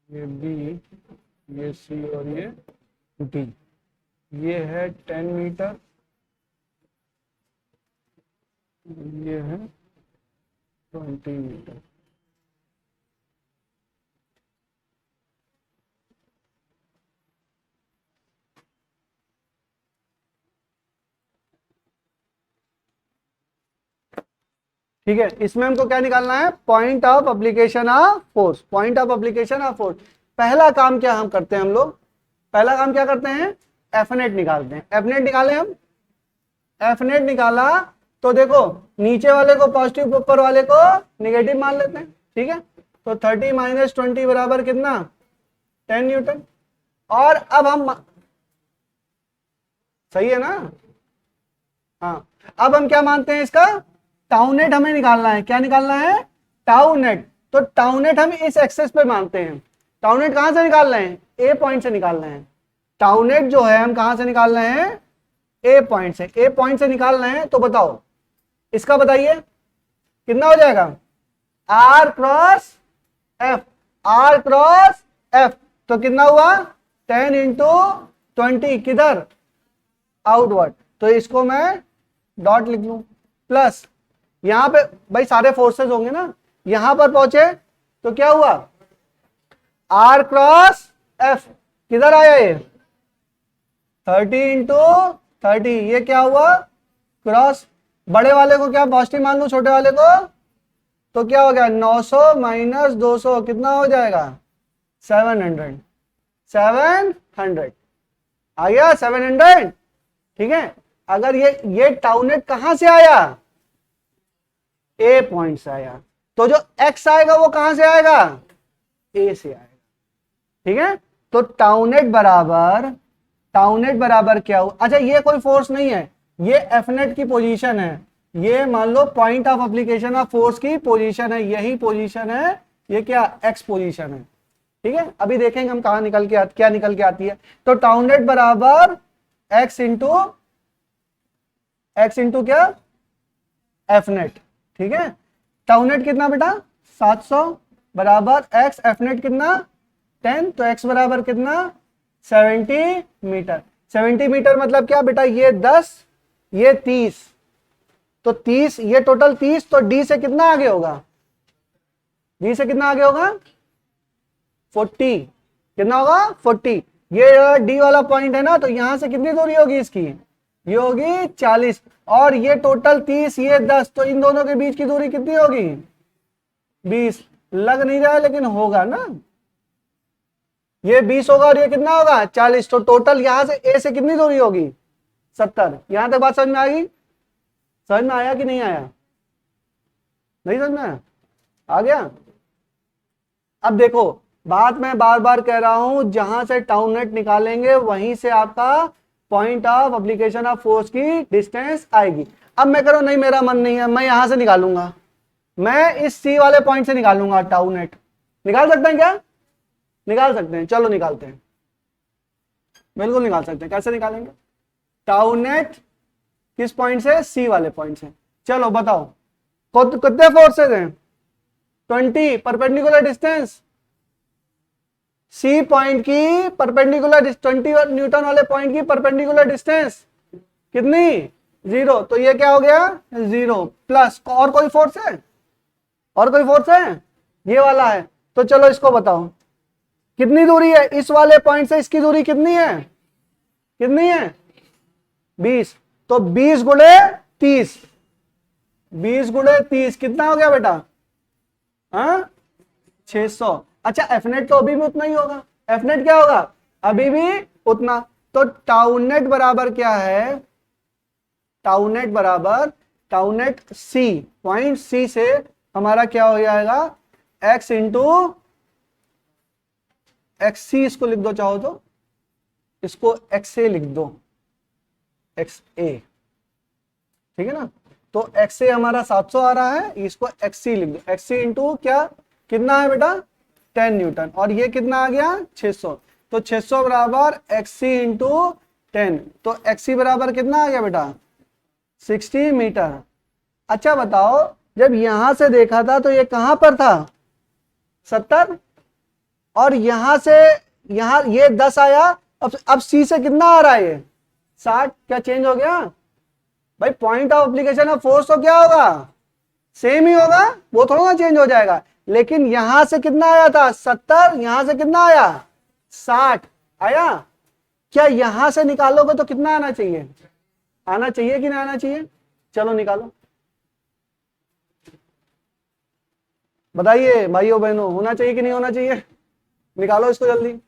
ये बी, ये सी और ये डी। ये है 10 मीटर, ये है 20 मीटर। ठीक है, इसमें हमको क्या निकालना है? Point of application of force, point of application of force. पहला काम क्या हम करते हैं, हम लोग पहला काम क्या करते हैं? एफ नेट निकालते हैं। एफ नेट निकाले हम, एफ नेट निकाला तो देखो नीचे वाले को पॉजिटिव, ऊपर वाले को नेगेटिव मान लेते हैं। ठीक है, तो 30 माइनस 20 बराबर कितना? 10 न्यूटन। और अब हम, सही है ना? हाँ, अब हम क्या मानते हैं? इसका टाउ नेट हमें निकालना है। क्या निकालना है? Tau net. तो टाउ नेट हम इस एक्सेस पे मानते हैं। टाउ नेट कहां से निकाल रहे हैं? ए पॉइंट से निकाल रहे हैं। टाउ नेट जो है हम कहां से निकाल रहे हैं? ए पॉइंट से। ए पॉइंट से निकाल रहे हैं, तो बताओ इसका, बताइए कितना हो जाएगा? R cross F, R cross F. तो कितना हुआ? 10 इंटू 20, किधर? आउटवर्ड। तो इसको मैं डॉट लिख लूं, प्लस यहां पे भाई सारे फोर्सेस होंगे ना, यहां पर पहुंचे तो क्या हुआ? आर क्रॉस एफ किधर आया? ये 30 इंटू 30, ये क्या हुआ? क्रॉस। बड़े वाले को क्या पॉजिटिव मान लू, छोटे वाले को? तो क्या हो गया? 900 माइनस 200 कितना हो जाएगा? 700। 700 आ गया, 700। ठीक है, अगर ये टाउ नेट कहां से आया? ए पॉइंट से आया, तो जो एक्स आएगा वो कहां से आएगा? ए से आएगा। ठीक है, तो टाउ नेट बराबर क्या हुआ? अच्छा, ये कोई फोर्स नहीं है, ये एफ नेट की पोजीशन है। ये मान लो point of application of force की पोजीशन है, यही पोजीशन है। ये क्या? एक्स पोजीशन है। ठीक है, अभी देखेंगे हम कहां क्या निकल के आती है। तो टाउ नेट बराबर एक्स इंटू क्या? F net. ठीक है, टाउ नेट कितना बेटा? 700 बराबर एक्स, एफ नेट कितना? 10। तो एक्स बराबर कितना? 70 मीटर। 70 मीटर मतलब क्या बेटा? ये 10, ये 30, तो 30, ये टोटल 30। तो डी से कितना आगे होगा? डी से कितना आगे होगा? 40। कितना होगा? 40। ये डी वाला पॉइंट है ना, तो यहां से कितनी दूरी होगी इसकी? ये होगी 40, और ये टोटल 30, ये 10, तो इन दोनों के बीच की दूरी कितनी होगी? 20। लग नहीं रहा है लेकिन होगा ना, ये 20 होगा और ये कितना होगा? 40। तो टोटल यहां से ए से कितनी दूरी होगी? 70। यहां तक बात समझ में आ गई? समझ में आया कि नहीं आया? नहीं समझ में आया? आ गया? अब देखो, बात मैं बार बार कह रहा हूं, जहां से टाउ नेट निकालेंगे वहीं से आपका point of application of force की डिस्टेंस आएगी। अब मैं कह रहा हूं नहीं, मेरा मन नहीं है, मैं यहां से निकालूंगा, मैं इस सी वाले पॉइंट से निकालूंगा टाउ नेट। निकाल सकते हैं क्या? निकाल सकते हैं, चलो निकालते हैं, बिल्कुल निकाल सकते हैं। कैसे निकालेंगे? टाउ नेट किस पॉइंट से? सी वाले पॉइंट से। चलो बताओ कितने फोर्सेज हैं? 20 परपेंडिकुलर डिस्टेंस, सी पॉइंट की परपेंडिकुलर 20 न्यूटन वाले पॉइंट की परपेंडिकुलर डिस्टेंस कितनी? 0। तो ये क्या हो गया? 0 प्लस, और कोई फोर्स है? और कोई फोर्स है? ये वाला है। तो चलो इसको बताओ कितनी दूरी है इस वाले पॉइंट से? इसकी दूरी कितनी है? कितनी है? 20। तो 20 गुणे 30, 20 गुणे 30 कितना हो गया बेटा? हाँ, 600। अच्छा, एफ नेट तो अभी भी उतना ही होगा। एफ नेट क्या होगा? अभी भी उतना। तो टाउ नेट बराबर क्या है? टाउ नेट सी, पॉइंट सी से हमारा क्या हो जाएगा? एक्स इंटू एक्स सी, इसको लिख दो चाहो तो, इसको एक्स ए लिख दो, एक्स ए। ठीक है ना? तो एक्स ए हमारा 700 आ रहा है, इसको एक्स सी लिख दो। एक्स सी इंटू क्या कितना है बेटा? 10 न्यूटन। और ये कितना आ गया? 600। तो 600 बराबर एक्स सी इंटू 10। तो एक्स सी बराबर कितना आ गया बेटा? 60 मीटर। अच्छा बताओ, जब यहां से देखा था तो ये कहां पर था? 70। और यहां से यहां ये 10 आया। अब सी से कितना आ रहा है? ये 60, क्या चेंज हो गया भाई? Point of application of force तो क्या होगा, सेम ही होगा, वो थोड़ा ना चेंज हो जाएगा। लेकिन यहां से कितना आया था 70, यहां से कितना आया 60 आया। क्या यहां से निकालोगे तो कितना आना चाहिए, आना चाहिए कि नहीं आना चाहिए? चलो निकालो, बताइए भाइयों बहनों, होना चाहिए कि नहीं होना चाहिए? निकालो इसको जल्दी।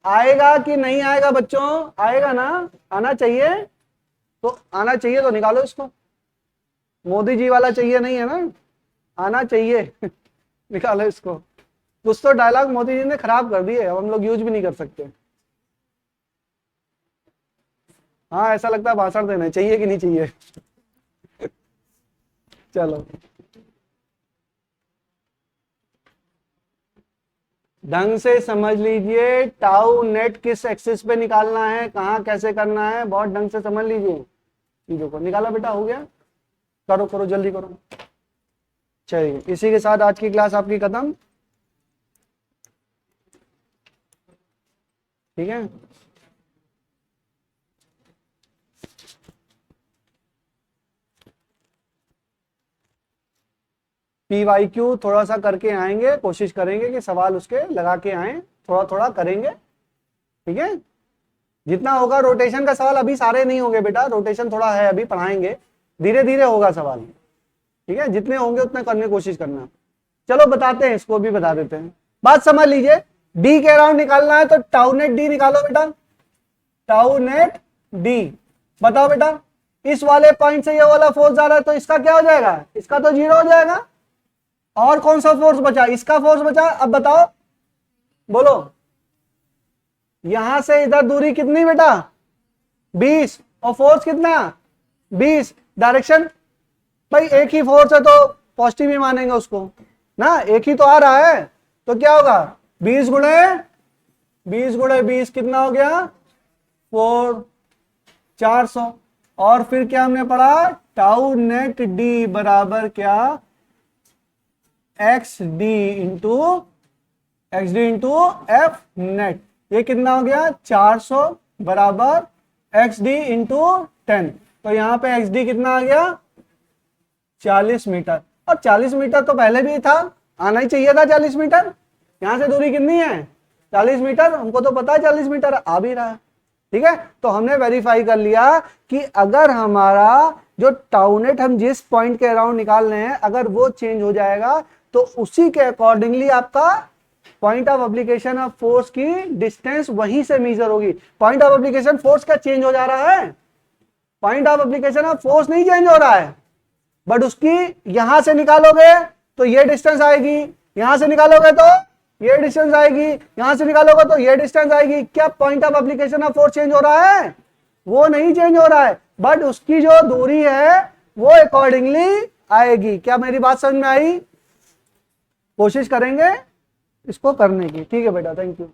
आएगा कि नहीं आएगा बच्चों? आएगा ना, आना चाहिए, तो आना चाहिए तो निकालो इसको। मोदी जी वाला चाहिए नहीं है ना, आना चाहिए निकालो इसको। कुछ तो डायलॉग मोदी जी ने खराब कर दिए, अब हम लोग यूज भी नहीं कर सकते। हाँ ऐसा लगता है भाषण देना चाहिए कि नहीं चाहिए चलो ढंग से समझ लीजिए, टाउ नेट किस एक्सिस पे निकालना है, कहाँ कैसे करना है, बहुत ढंग से समझ लीजिए चीजों को। निकाला बेटा, हो गया? करो करो जल्दी करो। चलिए इसी के साथ आज की क्लास आपकी खत्म, ठीक है। PYQ थोड़ा सा करके आएंगे, कोशिश करेंगे कि सवाल उसके लगा के आए, थोड़ा थोड़ा करेंगे, ठीक है। जितना होगा रोटेशन का सवाल, अभी सारे नहीं होंगे बेटा, रोटेशन थोड़ा है, अभी पढ़ाएंगे, धीरे धीरे होगा सवाल, ठीक है। जितने होंगे उतने करने की कोशिश करना। चलो बताते हैं, इसको भी बता देते हैं। बात समझ लीजिए, डी के अराउंड निकालना है तो टाउ नेट डी निकालो बेटा, टाउ नेट डी। बताओ बेटा, इस वाले पॉइंट से ये वाला फोर्स जा रहा है तो इसका क्या हो जाएगा, इसका तो 0 हो जाएगा। और कौन सा फोर्स बचा, इसका फोर्स बचा। अब बताओ, बोलो, यहां से इधर दूरी कितनी बेटा 20, और फोर्स कितना 20। डायरेक्शन भाई एक ही फोर्स है तो पॉजिटिव ही मानेंगे उसको ना, एक ही तो आ रहा है, तो क्या होगा 20 गुणे 20 कितना हो गया 4, 400। और फिर क्या हमने पढ़ा, टाउ नेट डी बराबर क्या, x D into F net. ये कितना हो गया 400 बराबर एक्स डी इंटू 10। तो यहां पे एक्स डी कितना आ गया 40 मीटर। और 40 मीटर तो पहले भी था, आना ही चाहिए था 40 मीटर। यहां से दूरी कितनी है 40 मीटर, हमको तो पता है 40 मीटर आ भी रहा है, ठीक है। तो हमने वेरीफाई कर लिया कि अगर हमारा जो टाउनेट हम जिस पॉइंट के अराउंड निकाल रहे हैं, अगर वो चेंज हो जाएगा तो उसी के अकॉर्डिंगली आपका point of application of force की डिस्टेंस वहीं से मेजर होगी। पॉइंट ऑफ एप्लीकेशन फोर्स का चेंज हो जा रहा है, point of application of force नहीं चेंज हो रहा है, बट उसकी यहां से निकालोगे तो ये डिस्टेंस आएगी, यहां से निकालोगे तो ये डिस्टेंस आएगी, यहां से निकालोगे तो ये डिस्टेंस आएगी। क्या point of application of force change हो रहा है? वो नहीं चेंज हो रहा है, बट उसकी जो दूरी है वो अकॉर्डिंगली आएगी। क्या मेरी बात समझ में आई? कोशिश करेंगे इसको करने की, ठीक है बेटा, थैंक यू।